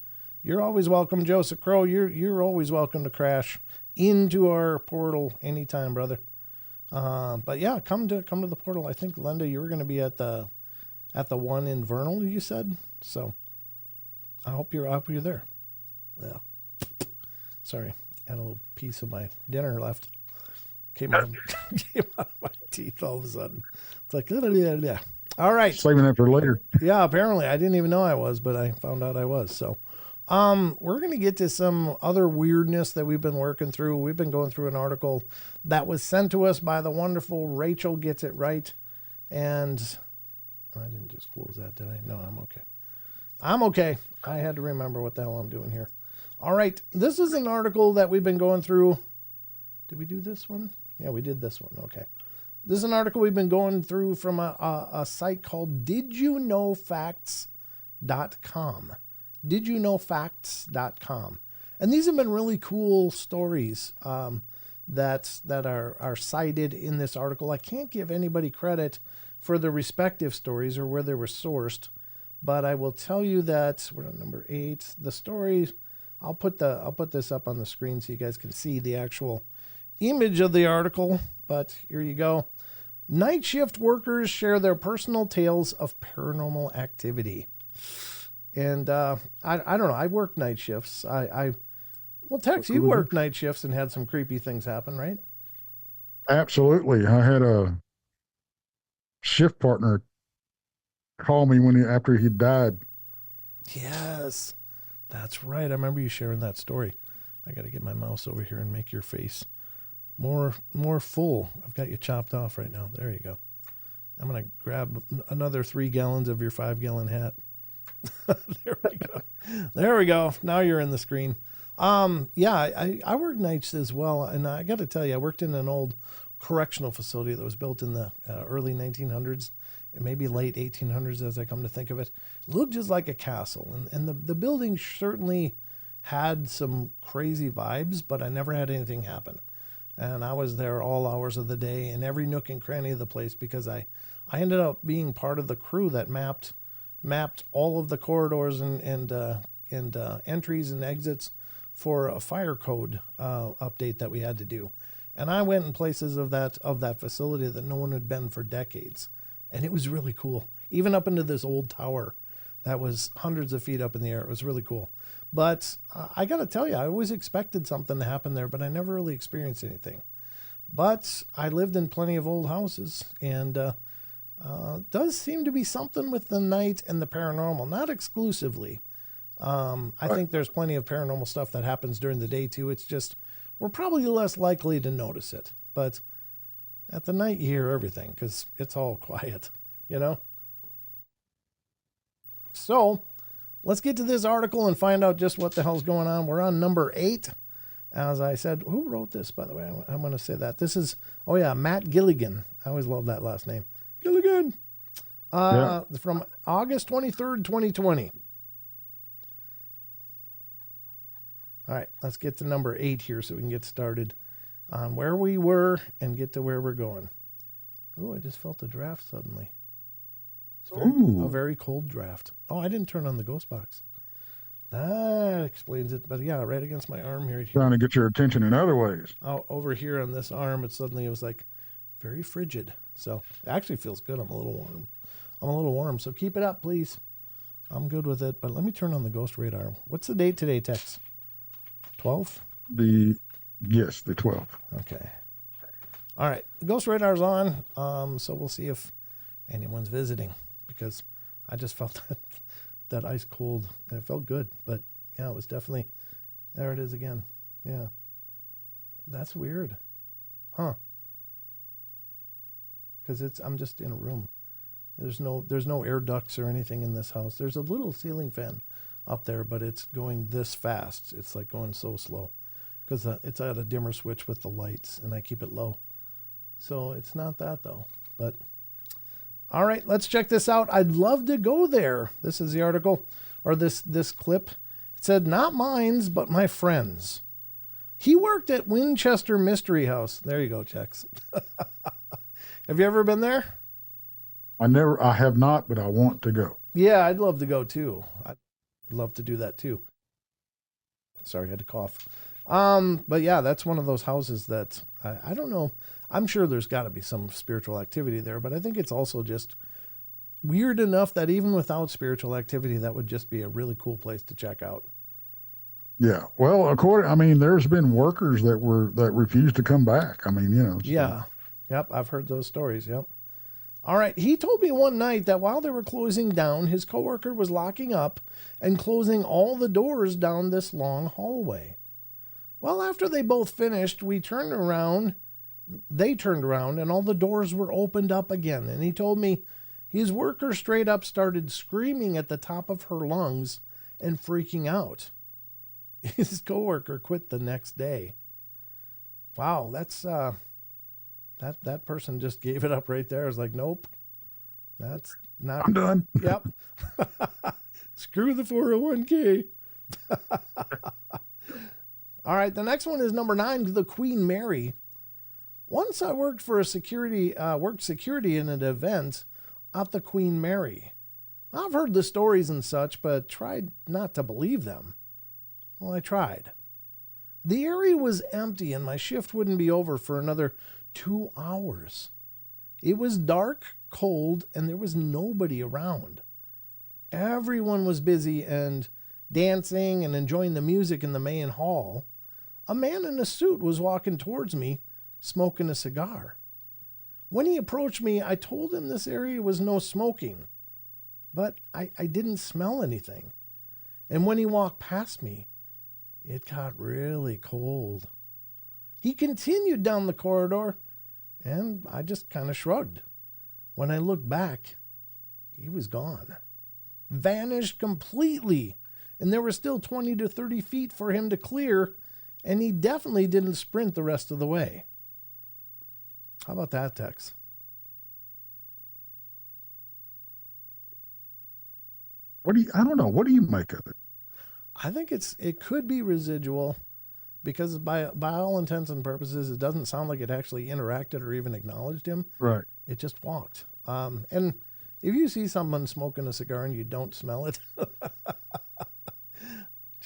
You're always welcome, Joseph Crow. You're always welcome to crash into our portal anytime, brother. But yeah, come to the portal. I think, Linda, you were going to be at the one in Vernal, you said. So I hope you're there. Yeah. Sorry, had a little piece of my dinner left. Came out of my teeth all of a sudden. It's like, yeah. All right. Saving that for later. Yeah, apparently I didn't even know I was, but I found out I was. So, we're going to get to some other weirdness that we've been working through. We've been going through an article that was sent to us by the wonderful Rachel Gets It Right. And I didn't just close that, did I? No, I'm okay. I'm okay. I had to remember what the hell I'm doing here. All right. This is an article that we've been going through. Did we do this one? Yeah, we did this one. Okay. This is an article we've been going through from a site called DidYouKnowFacts.com. DidYouKnowFacts.com. And these have been really cool stories that are cited in this article. I can't give anybody credit for the respective stories or where they were sourced, but I will tell you that we're on number 8. The stories, I'll put this up on the screen so you guys can see the actual image of the article, but here you go. Night shift workers share their personal tales of paranormal activity. And I don't know. I work night shifts. Well, Tex, you worked night shifts and had some creepy things happen, right? Absolutely. I had a shift partner call me after he died. Yes, that's right. I remember you sharing that story. I got to get my mouse over here and make your face more full. I've got you chopped off right now. There you go. I'm going to grab another 3 gallons of your 5-gallon hat. There we go. Now you're in the screen. Yeah, I work nights as well. And I got to tell you, I worked in an old correctional facility that was built in the early 1900s, and maybe late 1800s as I come to think of it. It looked just like a castle, and the building certainly had some crazy vibes, but I never had anything happen. And I was there all hours of the day in every nook and cranny of the place because I ended up being part of the crew that mapped all of the corridors and entries and exits for a fire code update that we had to do. And I went in places of that facility that no one had been for decades. And it was really cool. Even up into this old tower that was hundreds of feet up in the air. It was really cool. But I got to tell you, I always expected something to happen there, but I never really experienced anything. But I lived in plenty of old houses, and does seem to be something with the night and the paranormal. Not exclusively. I think there's plenty of paranormal stuff that happens during the day, too. It's just we're probably less likely to notice it. But at the night, you hear everything because it's all quiet, you know? So let's get to this article and find out just what the hell's going on. We're on number 8. As I said, who wrote this, by the way? I'm going to say that. This is, Matt Gilligan. I always love that last name. Gilligan. From August 23rd, 2020. All right, let's get to number 8 here so we can get started on where we were and get to where we're going. Oh, I just felt a draft suddenly. A very cold draft. Oh, I didn't turn on the ghost box. That explains it. But yeah, right against my arm here. Trying to get your attention in other ways. Oh, over here on this arm, it was like very frigid. So it actually feels good. I'm a little warm. So keep it up, please. I'm good with it. But let me turn on the ghost radar. What's the date today, Tex? 12? Yes, the 12th. Okay. All right. The ghost radar's on. So we'll see if anyone's visiting, because I just felt that ice cold, and it felt good. But yeah, it was definitely, there it is again. Yeah. That's weird. Huh. Because I'm just in a room. There's no air ducts or anything in this house. There's a little ceiling fan up there, but it's going this fast. It's like going so slow because it's at a dimmer switch with the lights, and I keep it low. So it's not that though. But all right, let's check this out. I'd love to go there. This is the article, or this clip. It said, "Not mines, but my friends." He worked at Winchester Mystery House. There you go, Chex. Have you ever been there? I have not, but I want to go. Yeah, I'd love to go too. I'd love to do that too. Sorry, I had to cough. But yeah, that's one of those houses that I don't know. I'm sure there's got to be some spiritual activity there, but I think it's also just weird enough that even without spiritual activity, that would just be a really cool place to check out. Yeah. Well, there's been workers that refused to come back. So. Yeah. Yep. I've heard those stories. Yep. All right. He told me one night that while they were closing down, his coworker was locking up and closing all the doors down this long hallway. Well, after they both finished, they turned around and all the doors were opened up again. And he told me his worker straight up started screaming at the top of her lungs and freaking out. His coworker quit the next day. Wow, that's that person just gave it up right there. It's like, nope, that's not. I'm done. Yep. Screw the 401k. All right, the next one is number 9, the Queen Mary. Once I worked security in an event at the Queen Mary. I've heard the stories and such, but tried not to believe them. Well, I tried. The area was empty and my shift wouldn't be over for another 2 hours. It was dark, cold, and there was nobody around. Everyone was busy and dancing and enjoying the music in the main hall. A man in a suit was walking towards me, smoking a cigar. When he approached me, I told him this area was no smoking, but I didn't smell anything. And when he walked past me, it got really cold. He continued down the corridor, and I just kind of shrugged. When I looked back, he was gone. Vanished completely, and there were still 20 to 30 feet for him to clear, and he definitely didn't sprint the rest of the way. How about that, Tex? I don't know. What do you make of it? I think it could be residual because by all intents and purposes, it doesn't sound like it actually interacted or even acknowledged him. Right. It just walked. And if you see someone smoking a cigar and you don't smell it,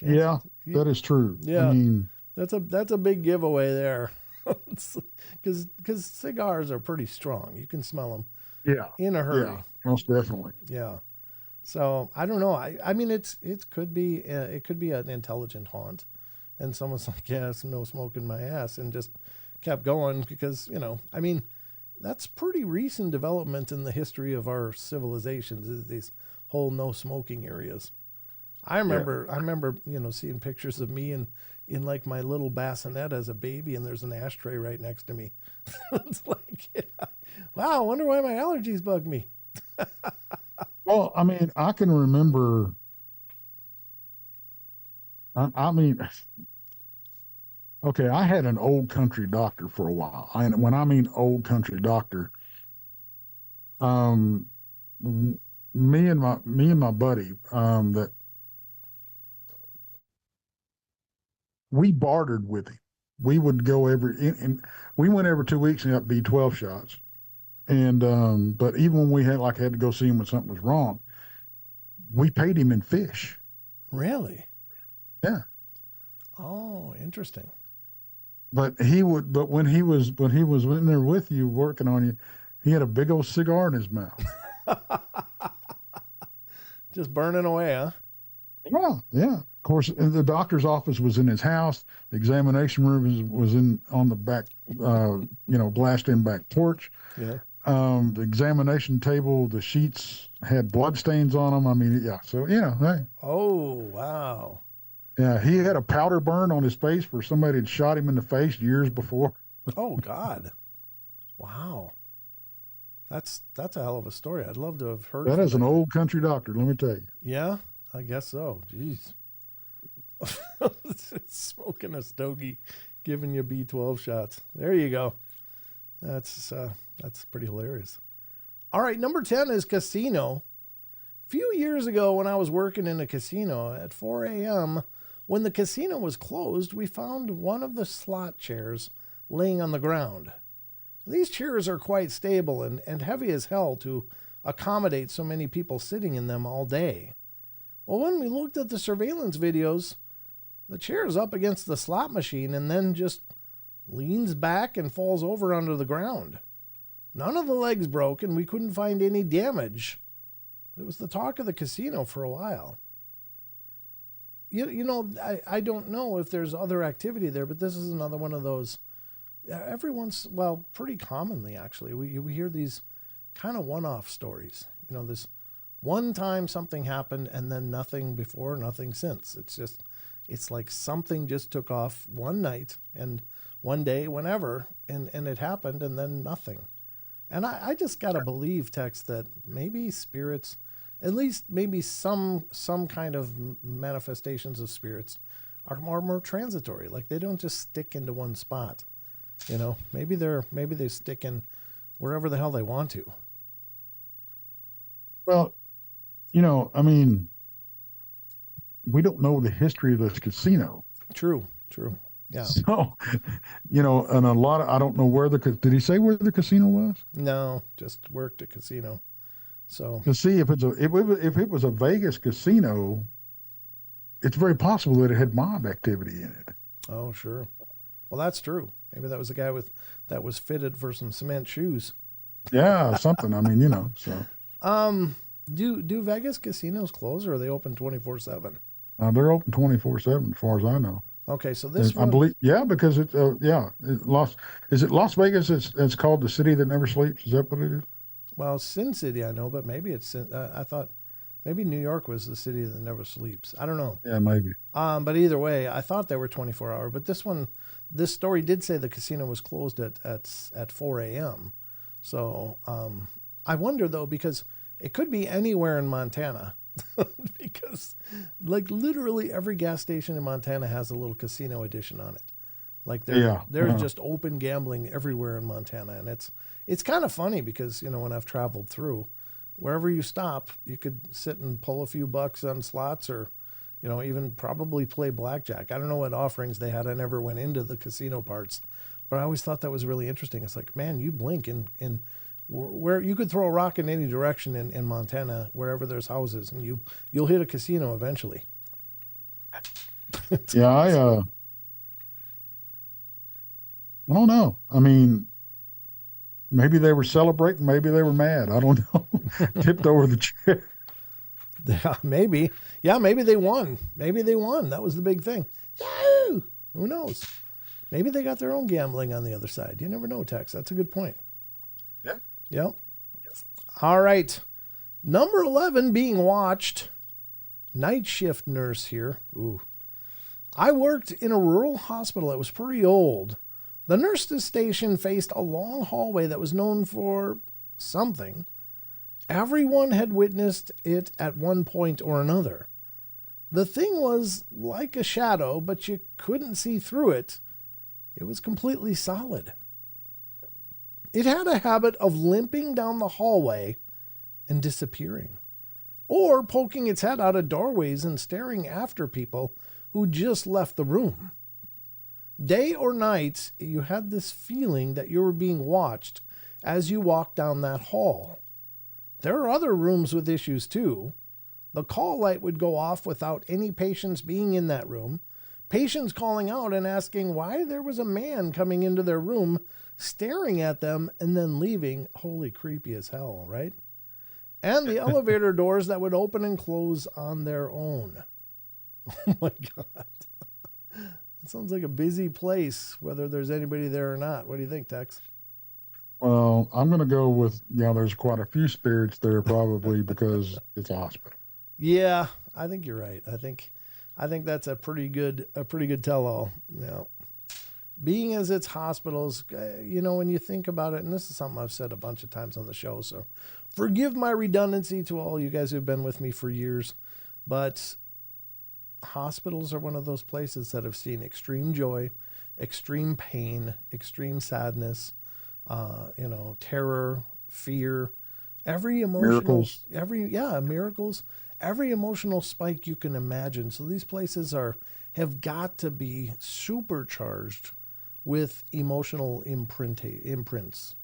Yeah, that is true. I yeah, mean, that's a big giveaway there, because cigars are pretty strong. You can smell them yeah, in a hurry. yeah, most definitely. Yeah. So I don't know. I mean it could be an intelligent haunt, and someone's like, yeah, it's no smoke in my ass, and just kept going because I mean that's pretty recent development in the history of our civilizations. Is these whole no smoking areas. I remember seeing pictures of me in like my little bassinet as a baby, and there's an ashtray right next to me. It's like, yeah. Wow, I wonder why my allergies bug me. Well, I mean, I can remember. I mean, okay, I had an old country doctor for a while. And when I mean old country doctor, um, me and my buddy, that we bartered with him. We would go and we went every 2 weeks and got B12 shots. And but even when we had to go see him when something was wrong, we paid him in fish. Really? Yeah. Oh, interesting. But when he was in there with you working on you, he had a big old cigar in his mouth. Just burning away, huh? Yeah, yeah. Of course, and the doctor's office was in his house. The examination room was in on the back, glassed in back porch. Yeah. The examination table, the sheets had blood stains on them. I mean, yeah. So hey, Oh, wow. yeah, he had a powder burn on his face where somebody had shot him in the face years before. Oh, God. Wow. That's a hell of a story. I'd love to have heard That from is that an guy. old country doctor, let me tell you. Yeah, I guess so. Jeez. Smoking a stogie, giving you B12 shots. There you go. That's pretty hilarious. All right, number 10 is casino. A few years ago when I was working in a casino at 4 a.m., when the casino was closed, we found one of the slot chairs laying on the ground. These chairs are quite stable and heavy as hell to accommodate so many people sitting in them all day. Well, when we looked at the surveillance videos, the chair is up against the slot machine and then just leans back and falls over onto the ground. None of the legs broke and we couldn't find any damage. It was the talk of the casino for a while. I don't know if there's other activity there, but this is another one of those. Pretty commonly actually, we hear these kind of one-off stories. This one time something happened and then nothing before, nothing since. It's like something just took off one night and one day, whenever, and it happened and then nothing. And I just gotta believe, Tex, that maybe spirits, at least maybe some kind of manifestations of spirits, are more transitory. Like they don't just stick into one spot. Maybe they stick in wherever the hell they want to. Well, I mean, we don't know the history of this casino. True. Yeah. So, and I don't know did he say where the casino was? No, just worked at casino. So To see if it was a Vegas casino, it's very possible that it had mob activity in it. oh sure. Well, that's true. Maybe that was the guy that was fitted for some cement shoes. Yeah, something. I mean, so. Do Vegas casinos close or are they open 24/7? They're open 24/7 as far as I know. Okay, so this I one, believe, yeah, because is it Las Vegas? It's called the city that never sleeps. Is that what it is? well, Sin City I know, but maybe I thought maybe New York was the city that never sleeps. I don't know. Yeah, maybe. But either way, I thought they were 24-hour. But this story did say the casino was closed at 4 a.m. So I wonder though, because it could be anywhere in Montana. Because like literally every gas station in Montana has a little casino edition on it. Like Yeah. there's Uh-huh. just open gambling everywhere in Montana, and it's kind of funny because when I've traveled through, wherever you stop, you could sit and pull a few bucks on slots, or even probably play blackjack. I don't know what offerings they had. I never went into the casino parts, but I always thought that was really interesting. It's like, man, you blink and where you could throw a rock in any direction in Montana, wherever there's houses, and you'll hit a casino eventually. Yeah, I don't know. I mean, maybe they were celebrating, maybe they were mad. I don't know. Tipped over the chair. Yeah, maybe. Yeah, maybe they won. Maybe they won. That was the big thing. Yahoo! Who knows? Maybe they got their own gambling on the other side. You never know, Tex. That's a good point. Yeah. Yep. All right. Number 11 being watched. Night shift nurse here. Ooh. I worked in a rural hospital that was pretty old. The nurse's station faced a long hallway that was known for something. Everyone had witnessed it at one point or another. The thing was like a shadow, but you couldn't see through it. It was completely solid. It had a habit of limping down the hallway and disappearing, or poking its head out of doorways and staring after people who just left the room. Day or night, you had this feeling that you were being watched as you walked down that hall. There are other rooms with issues too. The call light would go off without any patients being in that room. Patients calling out and asking why there was a man coming into their room, staring at them and then leaving. Holy creepy as hell, right? And the elevator doors that would open and close on their own. Oh my God. That sounds like a busy place, whether there's anybody there or not. What do you think, Tex? Well, I'm going to go with, there's quite a few spirits there probably because it's a hospital. Yeah, I think you're right. I think that's a pretty good tell-all. Being as it's hospitals, when you think about it, and this is something I've said a bunch of times on the show, so forgive my redundancy to all you guys who've been with me for years, but hospitals are one of those places that have seen extreme joy, extreme pain, extreme sadness, terror, fear, every emotional, Miracles. miracles, every emotional spike you can imagine. So these places have got to be supercharged with emotional imprints.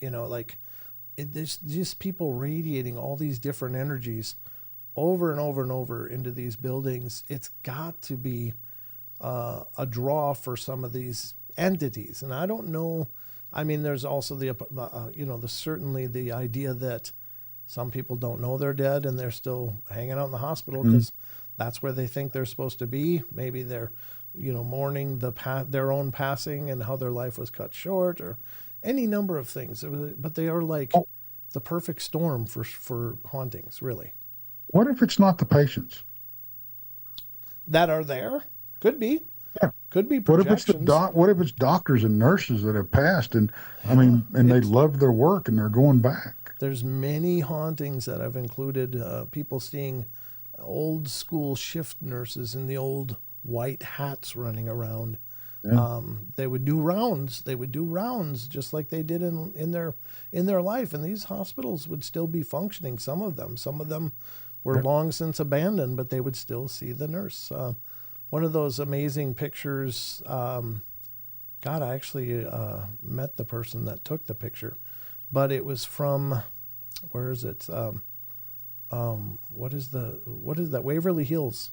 There's just people radiating all these different energies over and over and over into these buildings. It's got to be a draw for some of these entities, and I don't know. I mean, there's also certainly the idea that some people don't know they're dead and they're still hanging out in the hospital because that's where they think they're supposed to be. Maybe they're, mourning their own passing and how their life was cut short, or any number of things. But they are like the perfect storm for hauntings, really. What if it's not the patients? That are there? Could be. Yeah. Could be What if it's projections. what if it's doctors and nurses that have passed and they love their work and they're going back? There's many hauntings that have included people seeing old school shift nurses in the old white hats running around. Yeah. They would do rounds. They would do rounds just like they did in their life. And these hospitals would still be functioning. Some of them were long since abandoned, but they would still see the nurse. One of those amazing pictures. God, I actually met the person that took the picture, but it was from, where is it? What is that? Waverly Hills.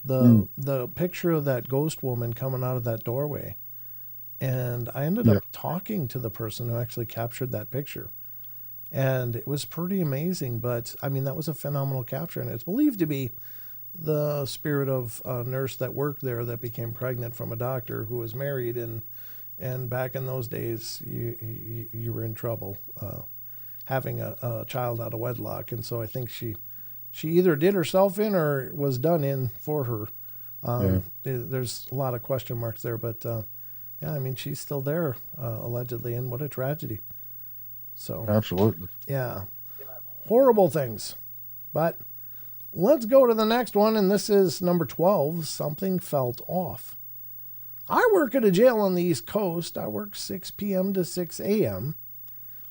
The picture of that ghost woman coming out of that doorway. And I ended up talking to the person who actually captured that picture. And it was pretty amazing, but I mean, that was a phenomenal capture. And it's believed to be the spirit of a nurse that worked there that became pregnant from a doctor who was married. And back in those days, you were in trouble having a child out of wedlock. And so I think she either did herself in or was done in for her. There's a lot of question marks there, but I mean, she's still there, allegedly, and what a tragedy. So Absolutely. yeah, horrible things. But let's go to the next one, and this is number 12. Something felt off. I work at a jail on the East Coast. I work 6 p.m. to 6 a.m.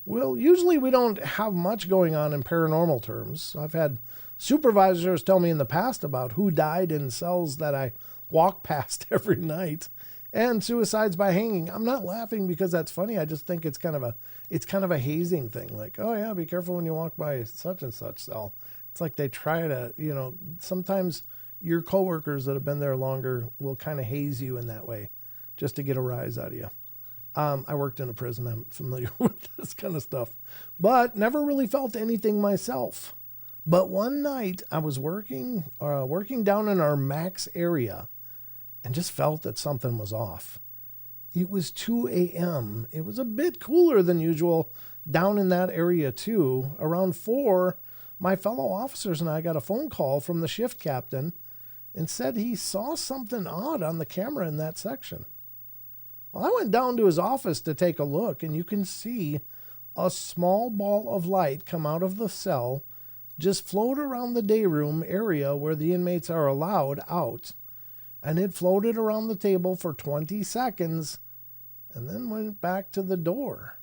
Well, usually we don't have much going on in paranormal terms. I've had supervisors tell me in the past about who died in cells that I walk past every night, and suicides by hanging. I'm not laughing because that's funny. I just think it's kind of a hazing thing. Like, oh yeah, be careful when you walk by such and such cell. It's like they try to, sometimes your coworkers that have been there longer will kind of haze you in that way just to get a rise out of you. I worked in a prison. I'm familiar with this kind of stuff, but never really felt anything myself. But one night I was working down in our max area and just felt that something was off. It was 2 a.m. It was a bit cooler than usual down in that area too. Around 4, my fellow officers and I got a phone call from the shift captain and said he saw something odd on the camera in that section. Well, I went down to his office to take a look, and you can see a small ball of light come out of the cell, just float around the day room area where the inmates are allowed out. And it floated around the table for 20 seconds and then went back to the door.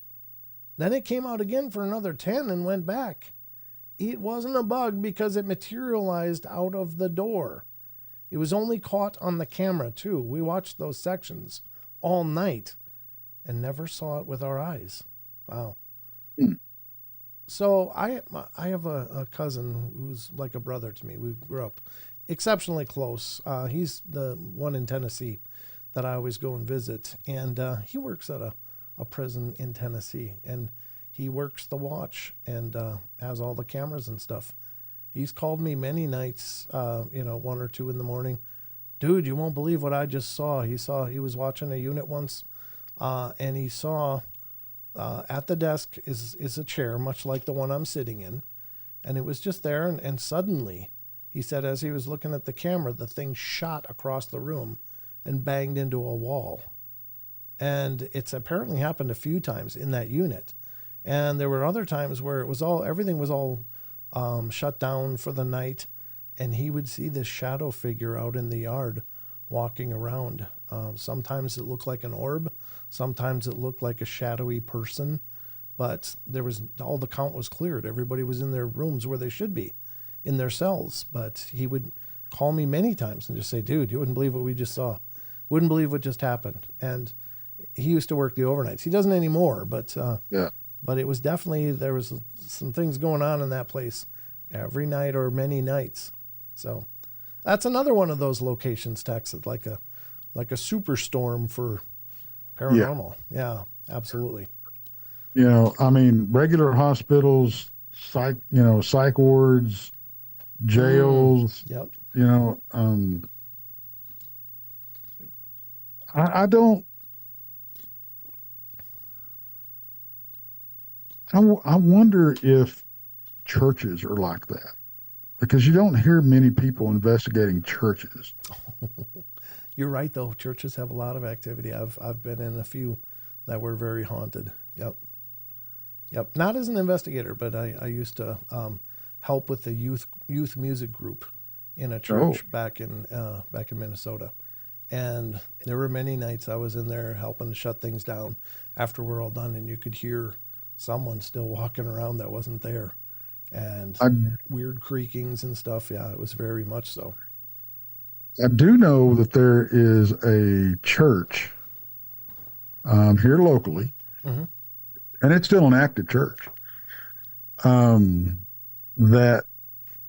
Then it came out again for another 10 and went back. It wasn't a bug because it materialized out of the door. It was only caught on the camera too. We watched those sections all night and never saw it with our eyes. Wow. So I have a cousin who's like a brother to me. We grew up exceptionally close. He's the one in Tennessee that I always go and visit. And he works at a prison in Tennessee. And he works the watch and has all the cameras and stuff. He's called me many nights, 1 or 2 in the morning. Dude, you won't believe what I just saw. He was watching a unit once, and he saw at the desk is a chair, much like the one I'm sitting in. And it was just there. And suddenly, he said, as he was looking at the camera, the thing shot across the room and banged into a wall. And it's apparently happened a few times in that unit. And there were other times where everything was all shut down for the night. And he would see this shadow figure out in the yard walking around. Sometimes it looked like an orb. Sometimes it looked like a shadowy person. But all the count was cleared. Everybody was in their rooms where they should be, in their cells. But he would call me many times and just say, dude, you wouldn't believe what we just saw. Wouldn't believe what just happened. And he used to work the overnights. He doesn't anymore, but Yeah. But it was definitely, there was some things going on in that place every night or many nights. So that's another one of those locations, Texas, like a superstorm for paranormal. Yeah, absolutely. Regular hospitals, psych wards, jails. Yep. I don't. I wonder if churches are like that, because you don't hear many people investigating churches. You're right, though. Churches have a lot of activity. I've been in a few that were very haunted. Yep. Not as an investigator, but I used to help with the youth music group in a church back in Minnesota, and there were many nights I was in there helping to shut things down after we're all done, and you could hear someone still walking around that wasn't there, and weird creakings and stuff. Yeah, it was very much so. I do know that there is a church here locally, and it's still an active church, that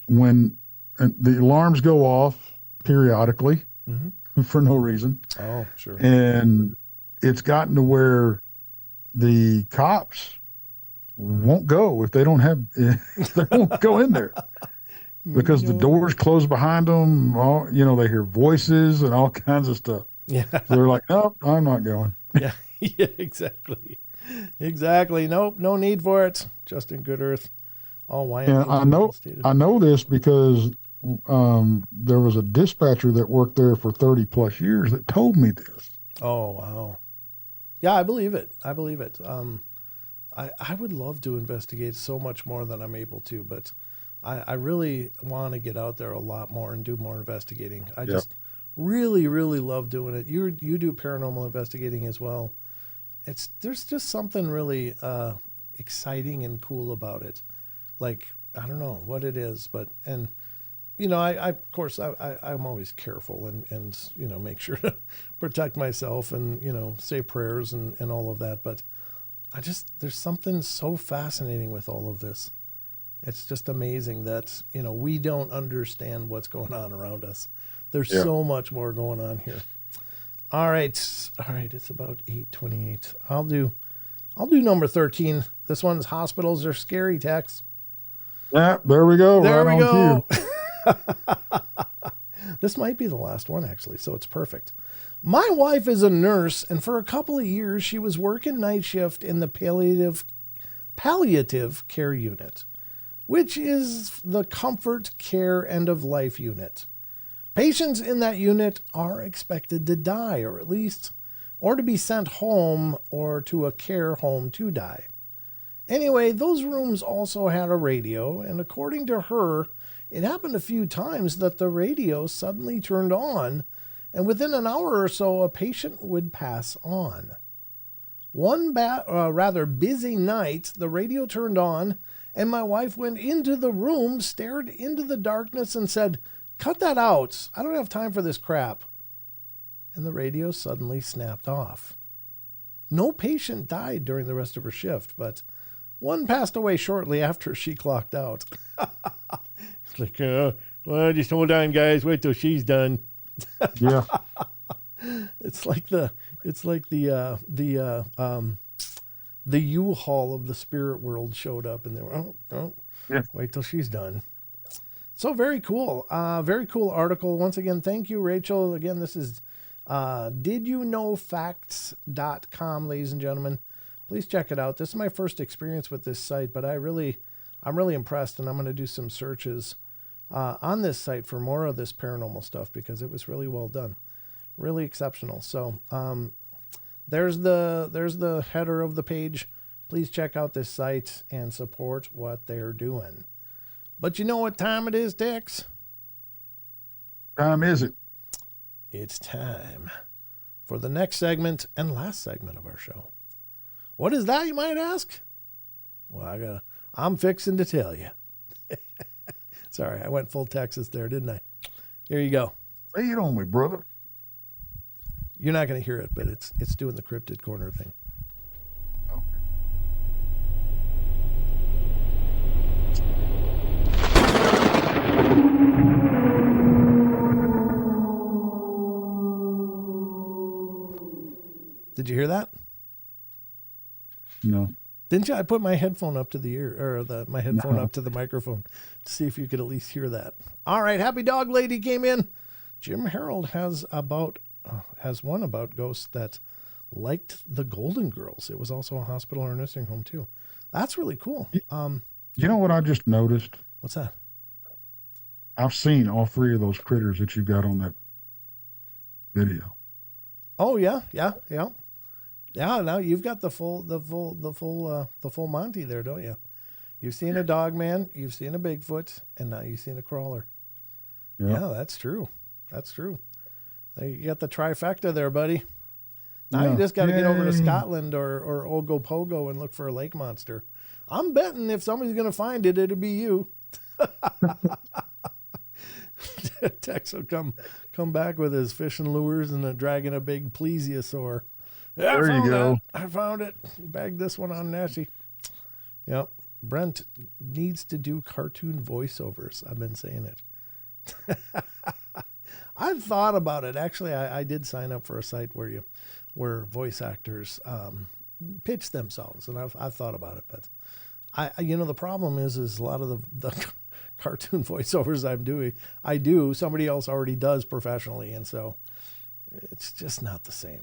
when the alarms go off periodically for no reason. Oh, sure. And it's gotten to where the cops won't go if they don't have, they won't go in there because the doors close behind them. They hear voices and all kinds of stuff. Yeah. So they're like, nope, I'm not going. Yeah, exactly. Nope, no need for it. Just in good earth. All Wyoming. And I know this because there was a dispatcher that worked there for 30 plus years that told me this. Oh, wow. Yeah, I believe it. I would love to investigate so much more than I'm able to, but I really want to get out there a lot more and do more investigating. I just Really, really love doing it. You do paranormal investigating as well. There's just something really exciting and cool about it. Like, I don't know what it is, but I of course I'm always careful and make sure to protect myself and say prayers and all of that. But there's something so fascinating with all of this. It's just amazing that we don't understand what's going on around us. There's so much more going on here. All right. It's about 8:28. I'll do number 13. This one's hospitals are scary, Tex. Yeah, there we go. There right we on go. This might be the last one, actually, so it's perfect. My wife is a nurse, and for a couple of years, she was working night shift in the palliative care unit, which is the comfort care end of life unit. Patients in that unit are expected to die, or to be sent home or to a care home to die. Anyway, those rooms also had a radio, and according to her, it happened a few times that the radio suddenly turned on, and within an hour or so, a patient would pass on. One rather busy night, the radio turned on, and my wife went into the room, stared into the darkness, and said, "Cut that out. I don't have time for this crap." And the radio suddenly snapped off. No patient died during the rest of her shift, but one passed away shortly after she clocked out. It's like, well, just hold on, guys. Wait till she's done. Yeah. It's like the U-Haul of the spirit world showed up, and they were, wait till she's done. So very cool. Very cool article. Once again, thank you, Rachel. Again, this is didyouknowfacts.com, ladies and gentlemen. Please check it out. This is my first experience with this site, but I'm really impressed, and I'm going to do some searches on this site for more of this paranormal stuff because it was really well done. Really exceptional. So there's the header of the page. Please check out this site and support what they're doing. But you know what time it is, Tex? Time is it? It's time for the next segment and last segment of our show. What is that, you might ask? Well, I'm fixing to tell you. Sorry, I went full Texas there, didn't I? Here you go. Lay it on me, brother. You're not going to hear it, but it's doing the cryptid corner thing. Okay. Did you hear that? No. Didn't you? I put my headphone up to the ear, or my headphone up to the microphone to see if you could at least hear that. All right, Happy Dog Lady came in. Jim Harold has one about ghosts that liked the Golden Girls. It was also a hospital or a nursing home too. That's really cool. You know what I just noticed? What's that? I've seen all three of those critters that you got on that video. Oh yeah. Now you've got the full Monty there, don't you? You've seen a dog man, you've seen a Bigfoot, and now you've seen a crawler. Yeah, that's true. That's true. You got the trifecta there, buddy. Now you just got to get over to Scotland or Ogopogo and look for a lake monster. I'm betting if somebody's going to find it, it'll be you. Tex will come back with his fishing lures and dragging a big plesiosaur. Yeah, there you go. I found it. Bagged this one on Nessie. Yep. Brent needs to do cartoon voiceovers. I've been saying it. I've thought about it. Actually, I did sign up for a site where voice actors pitch themselves, and I've thought about it. But the problem is a lot of the cartoon voiceovers I do somebody else already does professionally, and so it's just not the same.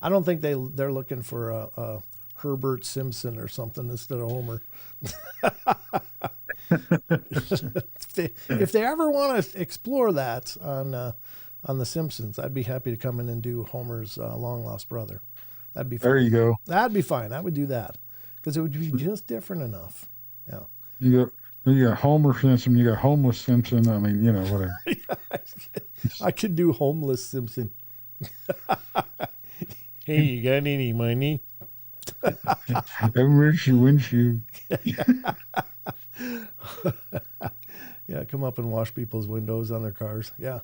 I don't think they're looking for a Herbert Simpson or something instead of Homer. if they ever want to explore that on The Simpsons, I'd be happy to come in and do Homer's long lost brother. That'd be fun. There you go. That'd be fine. I would do that because it would be just different enough. Yeah. You got Homer Simpson. You got homeless Simpson. I mean, whatever. I could do homeless Simpson. Hey, you got any money? Windshield. Yeah, come up and wash people's windows on their cars. Yeah.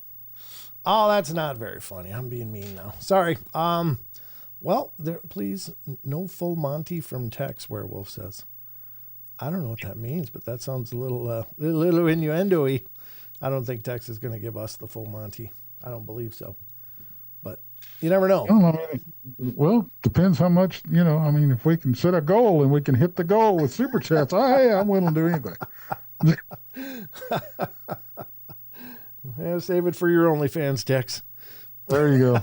Oh, that's not very funny. I'm being mean now. Sorry. Well, there, please, no full Monty from Tex, Werewolf says. I don't know what that means, but that sounds a little innuendo-y. I don't think Tex is going to give us the full Monty. I don't believe so. But you never know. Well, depends how much, I mean, if we can set a goal and we can hit the goal with super chats, hey, I'm willing to do anything. Yeah, save it for your OnlyFans, Tex. There you go.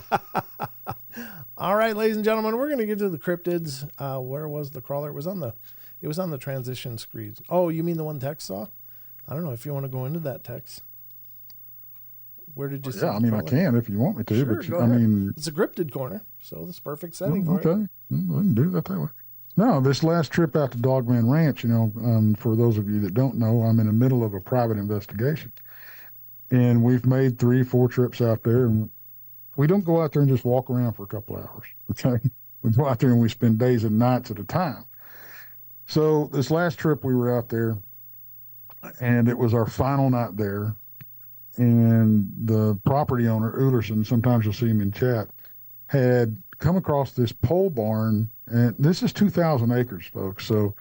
All right, ladies and gentlemen, we're going to get to the cryptids. Where was the crawler? It was on the transition screens. Oh, you mean the one Tex saw? I don't know if you want to go into that, Tex. Where did you see? Yeah, I mean, I can if you want me to, sure, but I mean, it's a cryptid corner, so that's perfect setting for it. Okay, we can do that way. No, this last trip out to Dogman Ranch, for those of you that don't know, I'm in the middle of a private investigation, and we've made 3-4 trips out there, and we don't go out there and just walk around for a couple hours. Okay, we go out there and we spend days and nights at a time. So this last trip we were out there, and it was our final night there. And the property owner, Ulerson, sometimes you'll see him in chat, had come across this pole barn, and this is 2,000 acres, folks. So,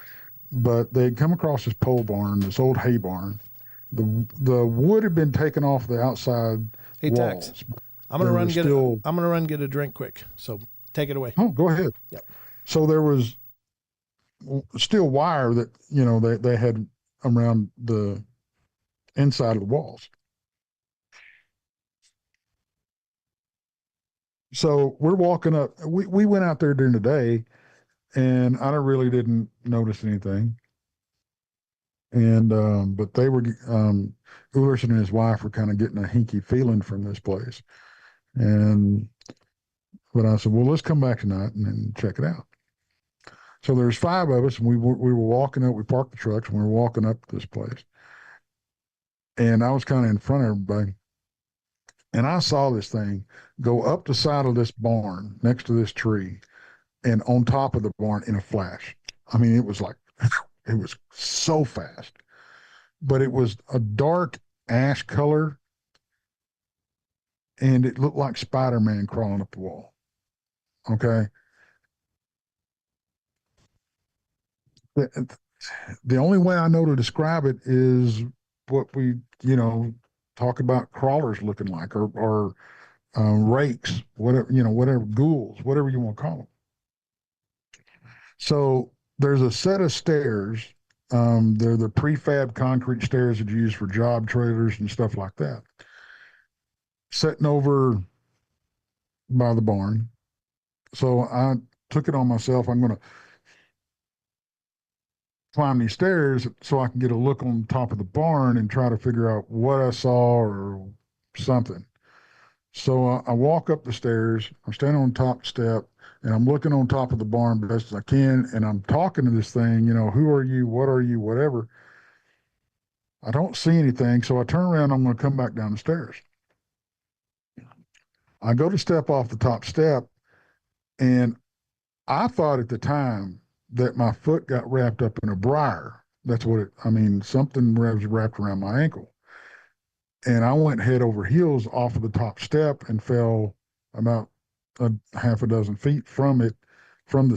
but they'd come across this pole barn, this old hay barn. The wood had been taken off the outside walls. Tex, I'm gonna run get a drink quick. So take it away. Oh, go ahead. Yep. So there was still wire that they had around the inside of the walls. So we're walking up. We went out there during the day, and I really didn't notice anything. And but they were Ulerson and his wife were kind of getting a hinky feeling from this place. And but I said, well, let's come back tonight and check it out. So there's 5 of us, and we were walking up. We parked the trucks, and we were walking up this place. And I was kind of in front of everybody. And I saw this thing go up the side of this barn next to this tree and on top of the barn in a flash. I mean, it was like, it was so fast, but it was a dark ash color and it looked like Spider-Man crawling up the wall. Okay. The only way I know to describe it is what we, talk about crawlers looking like, or rakes, whatever, ghouls, whatever you want to call them. So there's a set of stairs. They're the prefab concrete stairs that you use for job trailers and stuff like that. Sitting over by the barn. So I took it on myself. I'm going to climb these stairs so I can get a look on top of the barn and try to figure out what I saw or something. So I walk up the stairs, I'm standing on top step, and I'm looking on top of the barn best as I can, and I'm talking to this thing, who are you, what are you, whatever. I don't see anything, so I turn around, I'm going to come back down the stairs. I go to step off the top step, and I thought at the time that my foot got wrapped up in a briar. That's what something was wrapped around my ankle. And I went head over heels off of the top step and fell about a half a dozen feet from the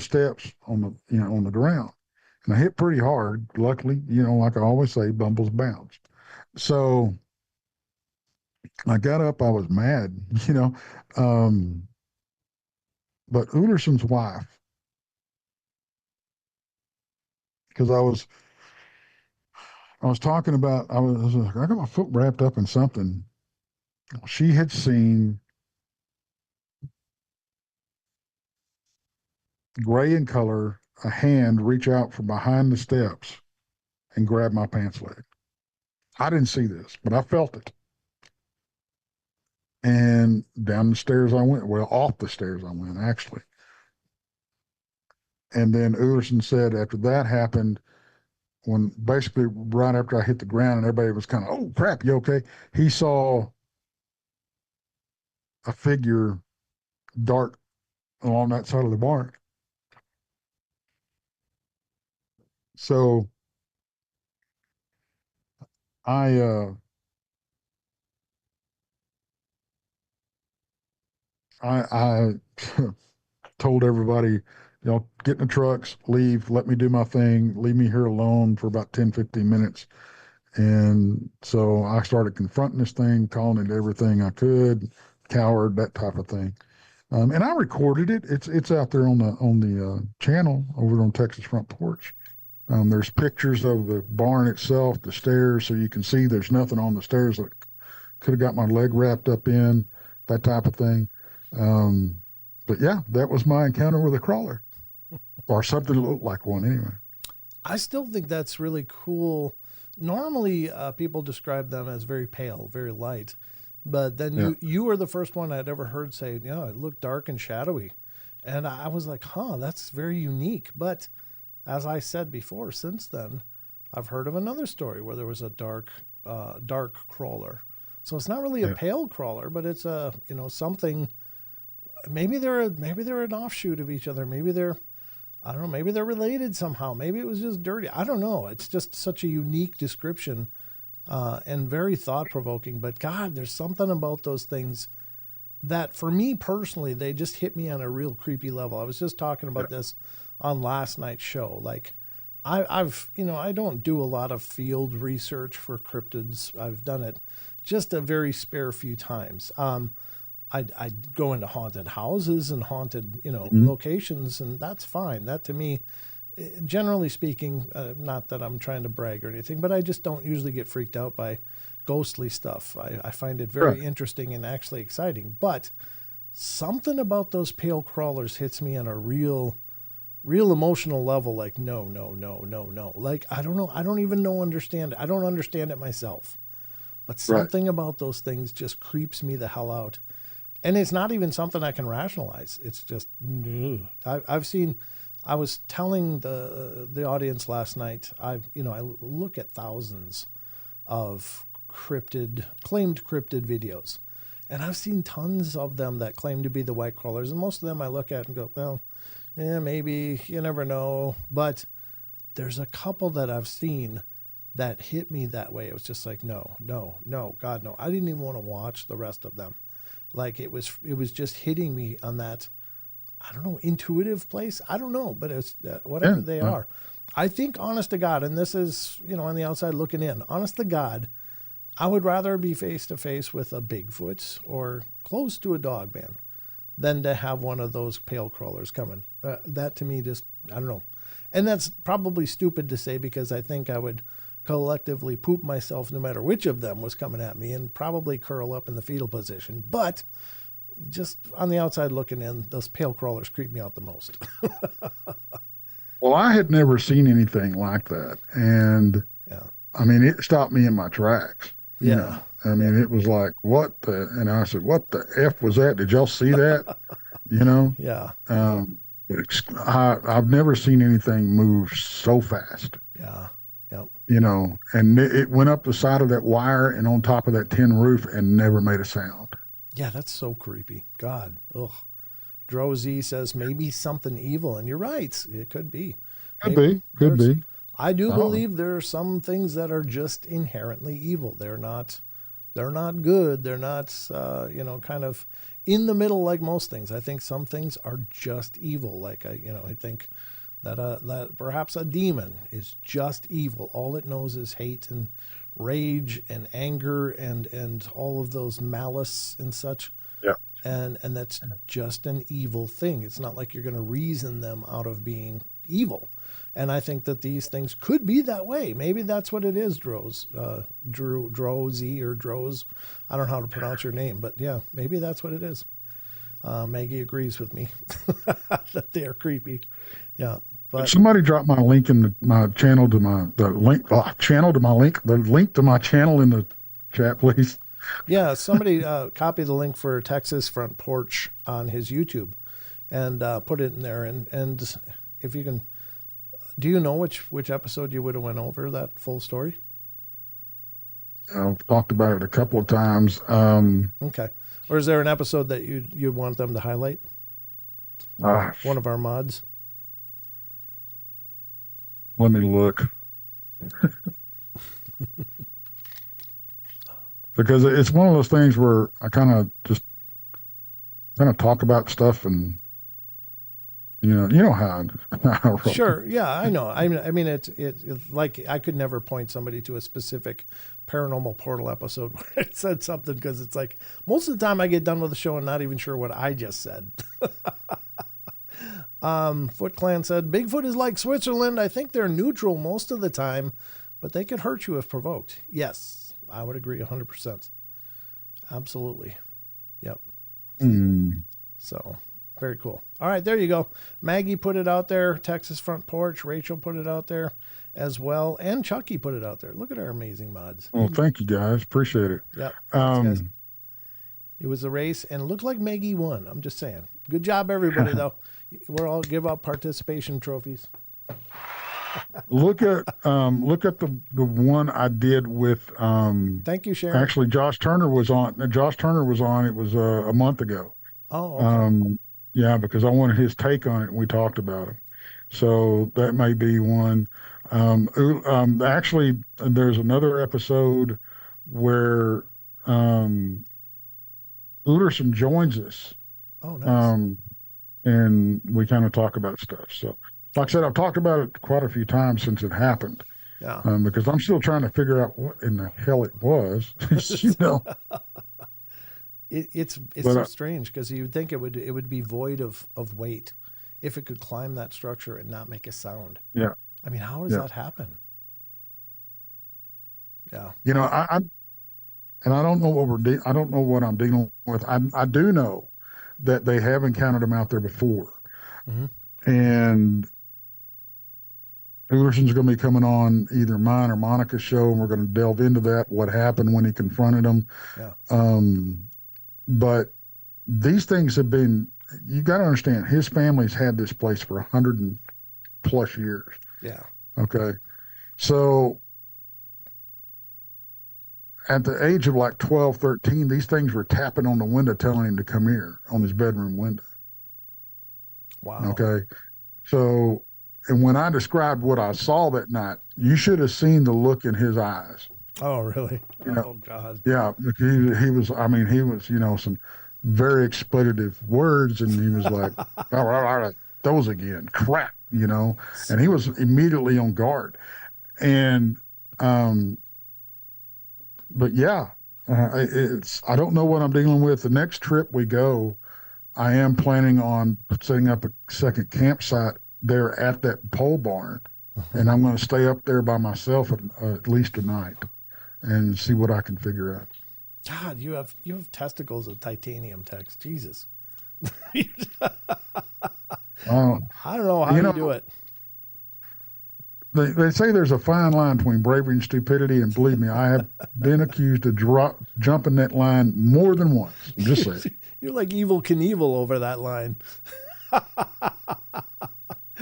steps on the ground. And I hit pretty hard. Luckily, like I always say, bumbles bounce. So I got up, I was mad, but Ulerson's wife, because I was talking about, I got my foot wrapped up in something. She had seen gray in color, a hand reach out from behind the steps and grab my pants leg. I didn't see this, but I felt it. And down the stairs I went, well, off the stairs I went, actually. And then Ulerson said after that happened, when basically right after I hit the ground and everybody was kind of, oh crap, you okay? He saw a figure dart along that side of the barn. So I I told everybody, get in the trucks, leave, let me do my thing, leave me here alone for about 10, 15 minutes. And so I started confronting this thing, calling it everything I could, coward, that type of thing. And I recorded it. It's out there on the channel over on Texas Front Porch. There's pictures of the barn itself, the stairs, so you can see there's nothing on the stairs that could have got my leg wrapped up in, that type of thing. Um, but yeah, that was my encounter with a crawler, or something that looked like one anyway. I still think that's really cool. Normally, people describe them as very pale, very light, but then Yeah, you were the first one I'd ever heard say, yeah, it looked dark and shadowy, and I was like, huh, that's very unique. But as I said before, since then, I've heard of another story where there was a dark crawler. So it's not really a yeah, pale crawler, but it's a something. Maybe they're an offshoot of each other. Maybe they're, I don't know, maybe they're related somehow. Maybe it was just dirty. I don't know. It's just such a unique description, and very thought provoking. But God, there's something about those things that, for me personally, they just hit me on a real creepy level. I was just talking yeah, about this on last night's show. Like, I've I don't do a lot of field research for cryptids. I've done it just a very spare few times. I go into haunted houses and haunted mhm, locations, and that's fine. That to me, generally speaking, not that I'm trying to brag or anything, but I just don't usually get freaked out by ghostly stuff. I find it right, very interesting and actually exciting. But something about those pale crawlers hits me on a real emotional level. Like, no, no, no, no, no. Like, I don't know. I don't even know understand it. I don't understand it myself. But right, something about those things just creeps me the hell out. And it's not even something I can rationalize. It's just, ugh. I've seen. I was telling the audience last night. I look at thousands of claimed cryptid videos, and I've seen tons of them that claim to be the white crawlers. And most of them I look at and go, well, yeah, maybe, you never know. But there's a couple that I've seen that hit me that way. It was just like, no, no, no, God, no. I didn't even want to watch the rest of them. Like, it was just hitting me on that, I don't know, intuitive place. I don't know, but it's yeah, whatever they right, are. I think, honest to God, and this is, on the outside looking in, honest to God, I would rather be face to face with a Bigfoot or close to a dog man than to have one of those pale crawlers coming. That to me just, I don't know. And that's probably stupid to say, because I think I would collectively poop myself no matter which of them was coming at me, and probably curl up in the fetal position. But just on the outside looking in, those pale crawlers creep me out the most. well, I had never seen anything like that, and Yeah. I mean, it stopped me in my tracks. Yeah. I Yep. mean, it was like, what the? And I said, what the f was that? Did y'all see that? You know, Yeah. Yep. um, I've never seen anything move so fast. Yeah. Yep. And it went up the side of that wire and on top of that tin roof and never made a sound. Yeah, that's so creepy. God. Ugh. Drozy says maybe something evil, and you're right. It could be. Could Maybe be, could there's. be. I do Oh, believe there are some things that are just inherently evil. They're not. They're not good. They're not. Kind of in the middle like most things. I think some things are just evil. Like I think that perhaps a demon is just evil. All it knows is hate and rage and anger and all of those malice and such, yeah. and that's just an evil thing. It's not like you're going to reason them out of being evil. And I think that these things could be that way. Maybe that's what it is, Drozy or Droz. I don't know how to pronounce your name, but yeah, maybe that's what it is. Maggie agrees with me that they are creepy. Yeah, Could but somebody drop my link in my channel to the link channel to my link the link to my channel in the chat, please? yeah, somebody copy the link for Texas Front Porch on his YouTube and put it in there. And if you can, do you know which episode you would have went over that full story? I've talked about it a couple of times. Okay. Or is there an episode that you'd want them to highlight? One of our mods. Let me look. Because it's one of those things where I kind of talk about stuff, and you know how I roll. Sure, yeah, I know. I mean, it's like I could never point somebody to a specific Paranormal Portal episode where I said something, because it's like most of the time I get done with the show and not even sure what I just said. Foot Clan said, Bigfoot is like Switzerland. I think they're neutral most of the time, but they could hurt you if provoked. Yes, I would agree 100%. Absolutely. Yep. So, very cool. All right, there you go. Maggie put it out there. Texas Front Porch. Rachel put it out there as well. And Chucky put it out there. Look at our amazing mods. Well, thank you, guys. Appreciate it. Yep. Thanks, guys. It was a race, and it looked like Maggie won. I'm just saying. Good job, everybody, though. We'll all give out participation trophies. Look at the one I did with Thank you, Sharon. Actually, Josh Turner was on. It was a month ago. Oh, okay. Yeah, because I wanted his take on it, and we talked about it. So that may be one. Actually, there's another episode where Uderson joins us. Oh, nice. And we kind of talk about stuff. So, like I said, I've talked about it quite a few times since it happened. Yeah. Because I'm still trying to figure out what in the hell it was. You know. It's so strange, because you'd think it would be void of weight if it could climb that structure and not make a sound. Yeah. I mean, how does that happen? Yeah. You know, I don't know what I don't know what I'm dealing with. I do know that they have encountered them out there before, and Uderson's going to be coming on either mine or Monica's show, and we're going to delve into that. What happened when he confronted them? Yeah. But these things have been. You got to understand, his family's had this place for 100+ years. Yeah. Okay. So at the age of like 12, 13, these things were tapping on the window telling him to come here, on his bedroom window. Wow. Okay. So, and when I described what I saw that night, you should have seen the look in his eyes. Oh, really? Yeah. Oh, God. Yeah. He was, some very expletive words, and he was like, those again, crap, and he was immediately on guard. And, but yeah, I don't know what I'm dealing with. The next trip we go, I am planning on setting up a second campsite there at that pole barn, and I'm going to stay up there by myself at least a night and see what I can figure out. God, you have testicles of titanium, Tex. Jesus. I don't know how you do it. They say there's a fine line between bravery and stupidity, and believe me, I have been accused of jumping that line more than once. I'm just saying. You're like Evel Knievel over that line.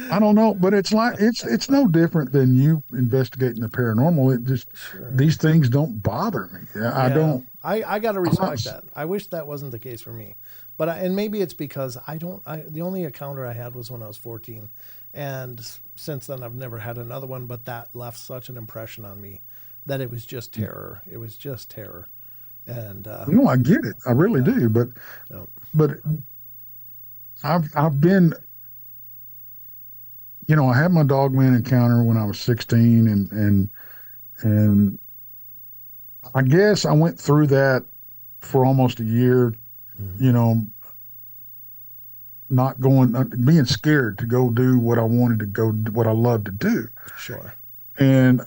I don't know, but it's no different than you investigating the paranormal. It just these things don't bother me. I don't. I got to respect that. I wish that wasn't the case for me, but and maybe it's because the only encounter I had was when I was 14, and since then I've never had another one. But that left such an impression on me that it was just terror. It was just terror, and I get it. I really do. But I've been. I had my dogman encounter when I was 16, and I guess I went through that for almost a year, not being scared to go do what I wanted to go, what I loved to do. Sure. And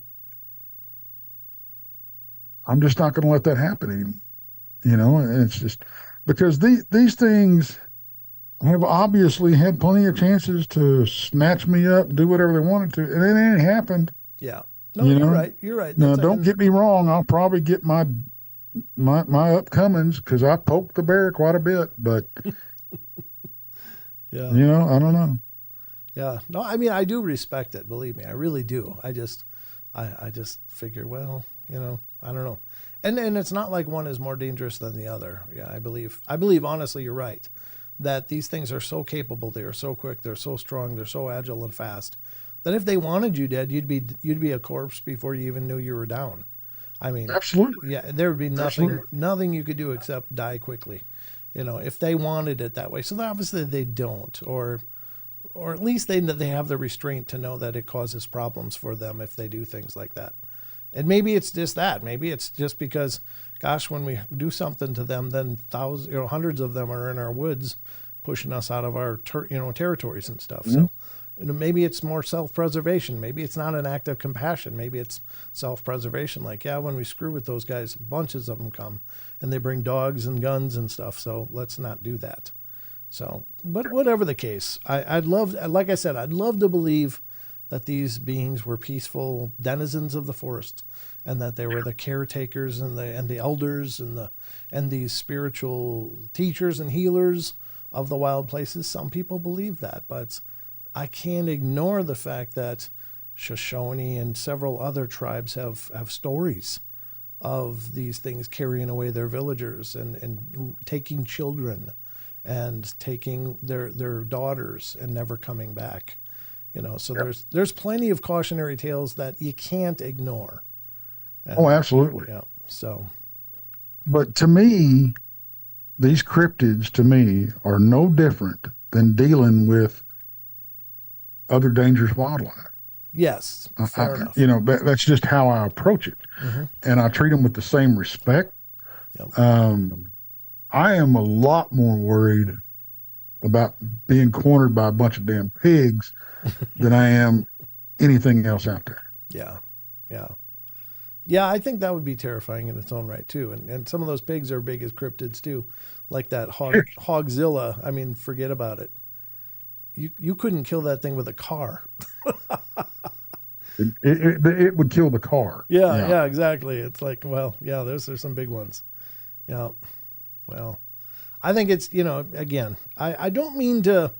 I'm just not going to let that happen anymore. And it's just because these things have obviously had plenty of chances to snatch me up and do whatever they wanted to, and it ain't happened. Yeah. No, you're right. You're right. Now, don't get me wrong. I'll probably get my upcomings because I poked the bear quite a bit, but yeah, I don't know. Yeah. No, I mean, I do respect it. Believe me, I really do. I just figure, well, I don't know. And it's not like one is more dangerous than the other. Yeah, I believe honestly you're right that these things are so capable, they are so quick, they're so strong, they're so agile and fast that if they wanted you dead, you'd be a corpse before you even knew you were down. I mean, Absolutely. yeah, there would be Absolutely. nothing you could do except die quickly. If they wanted it that way. So obviously they don't, or at least they have the restraint to know that it causes problems for them if they do things like that. And maybe it's just that. Maybe it's just because, gosh, when we do something to them, then thousands, hundreds of them are in our woods, pushing us out of our territories and stuff. Mm-hmm. So maybe it's more self-preservation. Maybe it's not an act of compassion. Maybe it's self-preservation. Like, yeah, when we screw with those guys, bunches of them come, and they bring dogs and guns and stuff. So let's not do that. So, but whatever the case, I'd love, like I said, I'd love to believe that these beings were peaceful denizens of the forest, and that they were the caretakers and the elders and these spiritual teachers and healers of the wild places. Some people believe that, but I can't ignore the fact that Shoshone and several other tribes have stories of these things carrying away their villagers and taking children and taking their daughters and never coming back. So Yep. there's plenty of cautionary tales that you can't ignore. Oh, absolutely. Yeah. So. But to me, these cryptids to me are no different than dealing with other dangerous wildlife. Yes. Fair enough. That's just how I approach it, Mm-hmm. and I treat them with the same respect. Yep. I am a lot more worried about being cornered by a bunch of damn pigs than I am anything else out there. Yeah. Yeah. Yeah, I think that would be terrifying in its own right too. And some of those pigs are big as cryptids too, like that hogzilla. I mean, forget about it. You couldn't kill that thing with a car. It would kill the car. Yeah, exactly. It's like, well, yeah, those are some big ones. Yeah. Well, I think it's, again, I don't mean to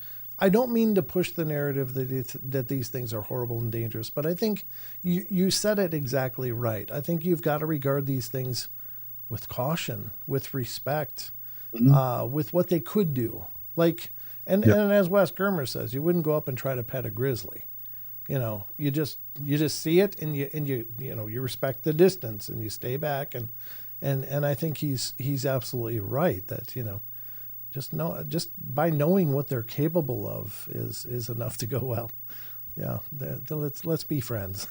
push the narrative that these things are horrible and dangerous, but I think you said it exactly right. I think you've got to regard these things with caution, with respect, Mm-hmm. with what they could do. Like, and as Wes Germer says, you wouldn't go up and try to pet a grizzly. You just see it and you respect the distance and you stay back and I think he's absolutely right that, just by knowing what they're capable of is enough to go, well, yeah, let's be friends.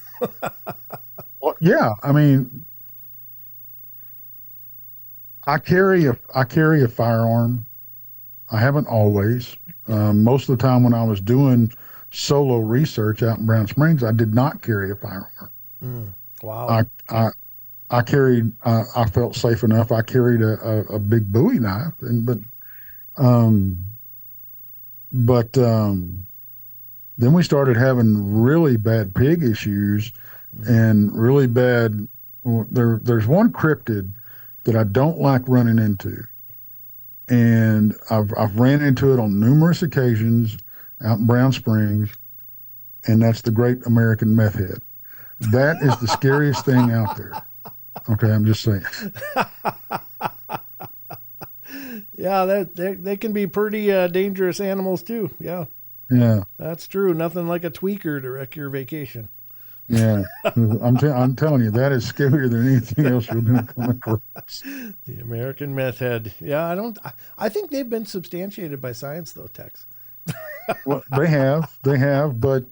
Well, yeah. I mean, I carry a firearm. I haven't always. Most of the time when I was doing solo research out in Brown Springs, I did not carry a firearm. Wow. I carried. I felt safe enough. I carried a big Bowie knife, but then we started having really bad pig issues and really bad. Well, there's one cryptid that I don't like running into, and I've ran into it on numerous occasions out in Brown Springs, and that's the Great American Meth Head. That is the scariest thing out there. Okay, I'm just saying. Yeah, they can be pretty dangerous animals too. Yeah. Yeah. That's true. Nothing like a tweaker to wreck your vacation. Yeah. I'm telling you, that is scarier than anything else you're going to come across. The American Meth Head. Yeah, I think they've been substantiated by science though, Tex. Well, they have, but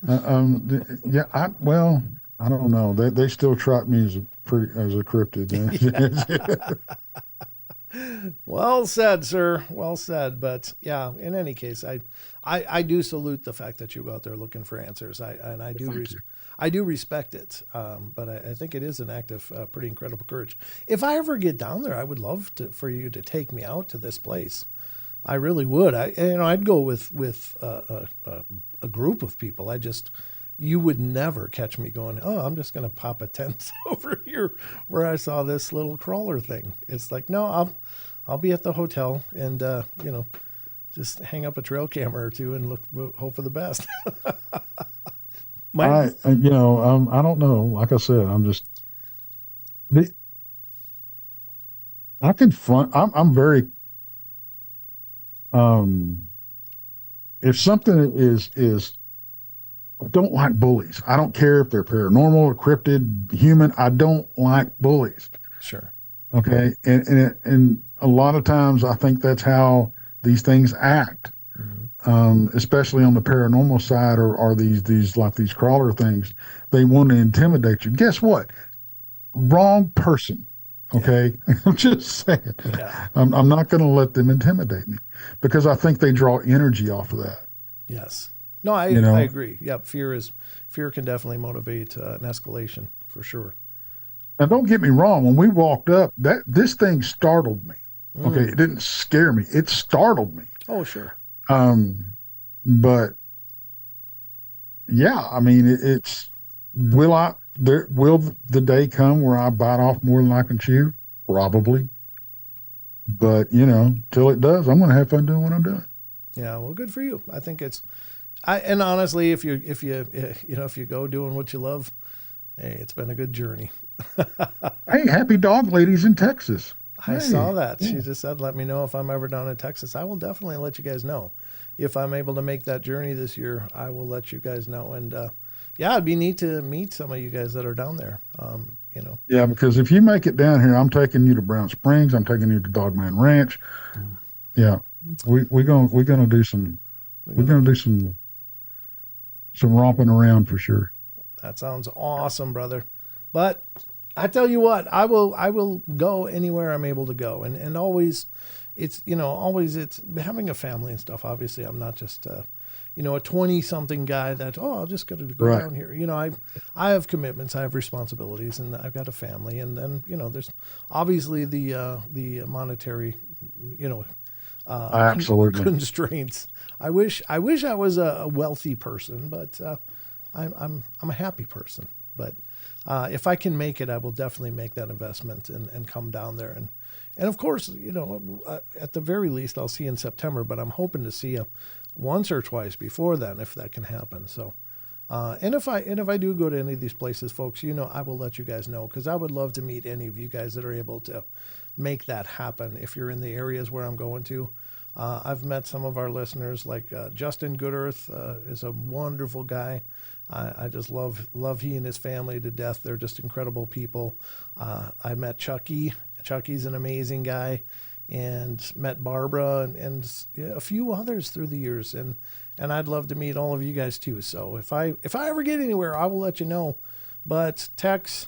yeah, I don't know. They still trot me as a cryptid. Well said, sir. Well said. But yeah, in any case, I do salute the fact that you go out there looking for answers. I do respect it. But I think it is an act of pretty incredible courage. If I ever get down there, I would love for you to take me out to this place. I really would. I'd go with a group of people. You would never catch me going, oh, I'm just going to pop a tent over here where I saw this little crawler thing. It's like, no, I'll be at the hotel and, just hang up a trail camera or two and hope for the best. I don't know. Like I said, I confront. I'm very. Um, if something is, I don't like bullies. I don't care if they're paranormal or cryptid, human. I don't like bullies. Sure. Okay, and a lot of times I think that's how these things act, Hmm. especially on the paranormal side, or these like these crawler things. They want to intimidate you. Guess what? Wrong person. Yeah. Okay, I'm just saying. Yeah. I'm not going to let them intimidate me because I think they draw energy off of that. Yes. No, You I know, agree. Yep. Fear can definitely motivate an escalation for sure. now don't get me wrong. When we walked up, that this thing startled me. Okay, Mm. it didn't scare me. It startled me. Oh, sure. Um, but yeah, I mean, it's will I there will the day come where I bite off more than I can chew? Probably. But till it does, I'm going to have fun doing what I'm doing. Yeah. Well, good for you. I think and honestly, if you go doing what you love, hey, it's been a good journey. Hey, happy dog ladies in Texas. I saw Hey, that. yeah. She just said, let me know if I'm ever down in Texas. I will definitely let you guys know. If I'm able to make that journey this year, I will let you guys know. And yeah, it'd be neat to meet some of you guys that are down there. Yeah, because if you make it down here, I'm taking you to Brown Springs. I'm taking you to Dogman Ranch. Mm. Yeah, we're gonna do some We're we're gonna. gonna do some romping around for sure. That sounds awesome, brother. But I tell you what, I will go anywhere I'm able to go, and always, it's having a family and stuff. Obviously, I'm not just a 20 something guy that I'll just got to go Right. down here. I have commitments, I have responsibilities, and I've got a family, and then there's obviously the monetary you know Absolutely. constraints. I wish I was a wealthy person, but I'm a happy person. But if I can make it, I will definitely make that investment and come down there and of course at the very least I'll see you in September. But I'm hoping to see you once or twice before then if that can happen. So. And if I do go to any of these places, folks, I will let you guys know because I would love to meet any of you guys that are able to make that happen. If you're in the areas where I'm going to, I've met some of our listeners, like Justin Goodearth is a wonderful guy. I just love he and his family to death. They're just incredible people. I met Chucky. Chucky's an amazing guy, and met Barbara and a few others through the years. And I'd love to meet all of you guys too. So if I ever get anywhere, I will let you know. But Tex,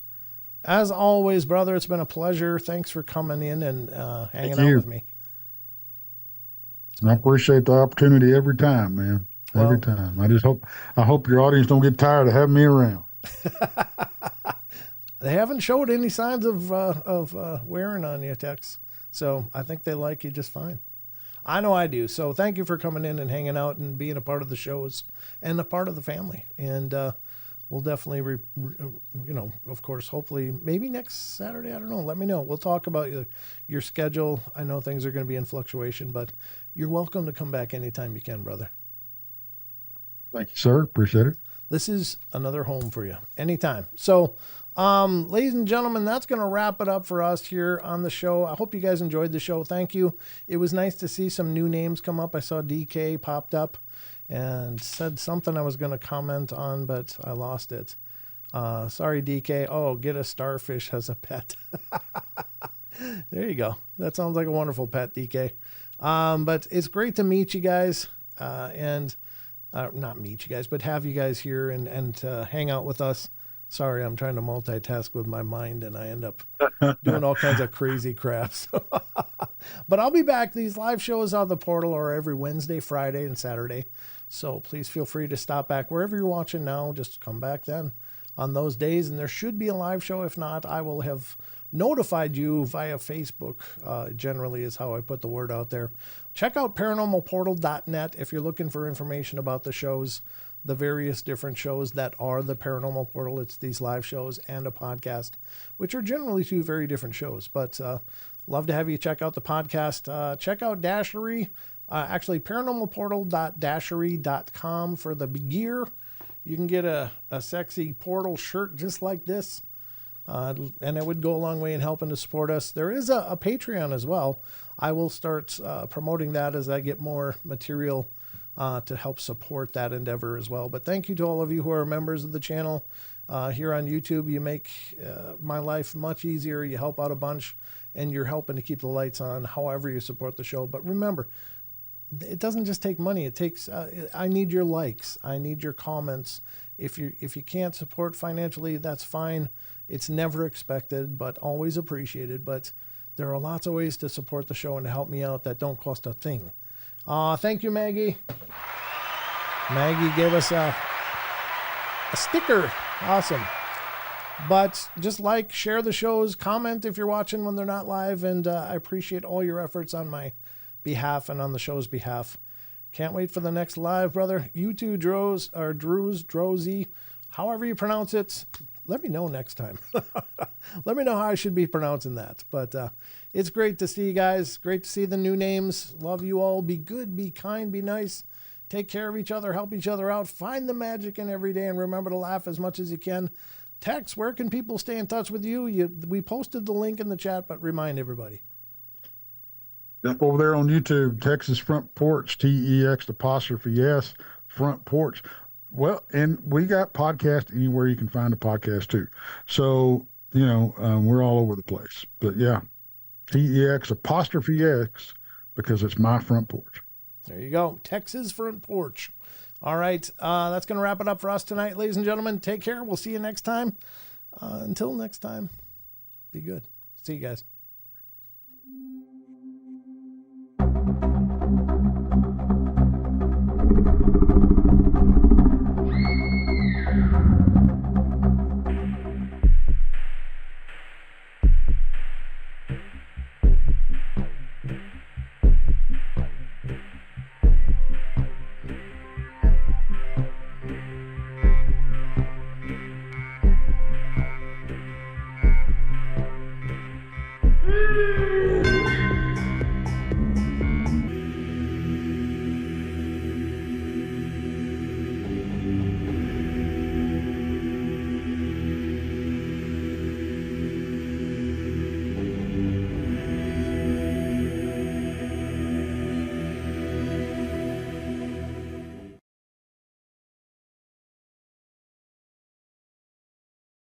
as always, brother, it's been a pleasure. Thanks for coming in and Thank hanging out you. with me. I appreciate the opportunity every time, man. Every Well, time. I hope your audience don't get tired of having me around. they haven't showed any signs of wearing on you, Tex. So I think they like you just fine. I know I do. So thank you for coming in and hanging out and being a part of the shows and a part of the family. And we'll definitely, of course, hopefully, maybe next Saturday. I don't know. Let me know. We'll talk about your schedule. I know things are going to be in fluctuation, but you're welcome to come back anytime you can, brother. Thank you, sir. Appreciate it. This is another home for you anytime. So, ladies and gentlemen, that's going to wrap it up for us here on the show. I hope you guys enjoyed the show. Thank you. It was nice to see some new names come up. I saw DK popped up and said something I was going to comment on, but I lost it. Sorry, DK. Oh, get a starfish as a pet. There you go. That sounds like a wonderful pet, DK. But it's great to meet you guys and not meet you guys, but have you guys here and hang out with us. Sorry, I'm trying to multitask with my mind and I end up doing all kinds of crazy crap. So but I'll be back. These live shows on the portal are every Wednesday, Friday, and Saturday. So please feel free to stop back wherever you're watching now. Just come back then on those days. And there should be a live show. If not, I will have notified you via Facebook, generally is how I put the word out there. Check out paranormalportal.net if you're looking for information about the shows, the various different shows that are the Paranormal Portal. It's these live shows and a podcast, which are generally two very different shows. But love to have you check out the podcast. Check out Dashery, actually paranormalportal.dashery.com for the gear. You can get a sexy portal shirt just like this. And it would go a long way in helping to support us. There is a Patreon as well. I will start promoting that as I get more material to help support that endeavor as well. But thank you to all of you who are members of the channel here on YouTube. You make my life much easier. You help out a bunch, and you're helping to keep the lights on however you support the show. But remember, it doesn't just take money. It takes, I need your likes. I need your comments. If you can't support financially, that's fine. It's never expected, but always appreciated. But there are lots of ways to support the show and to help me out that don't cost a thing. Thank you, Maggie. Maggie gave us a sticker. Awesome. But just like, share the shows, comment if you're watching when they're not live, and I appreciate all your efforts on my behalf and on the show's behalf. Can't wait for the next live, brother. You too, Drozy, however you pronounce it. Let me know next time. Let me know how I should be pronouncing that. But it's great to see you guys. Great to see the new names. Love you all. Be good, be kind, be nice. Take care of each other, help each other out. Find the magic in every day, and remember to laugh as much as you can. Tex, where can people stay in touch with you? We posted the link in the chat, but remind everybody. Up over there on YouTube, Texas Front Porch, TEX''S, Front Porch. Well, and we got podcast anywhere you can find a podcast too. So, we're all over the place. But yeah, TEX''S, because it's my front porch. There you go. Texas Front Porch. All right. That's going to wrap it up for us tonight, ladies and gentlemen. Take care. We'll see you next time. Until next time, be good. See you guys.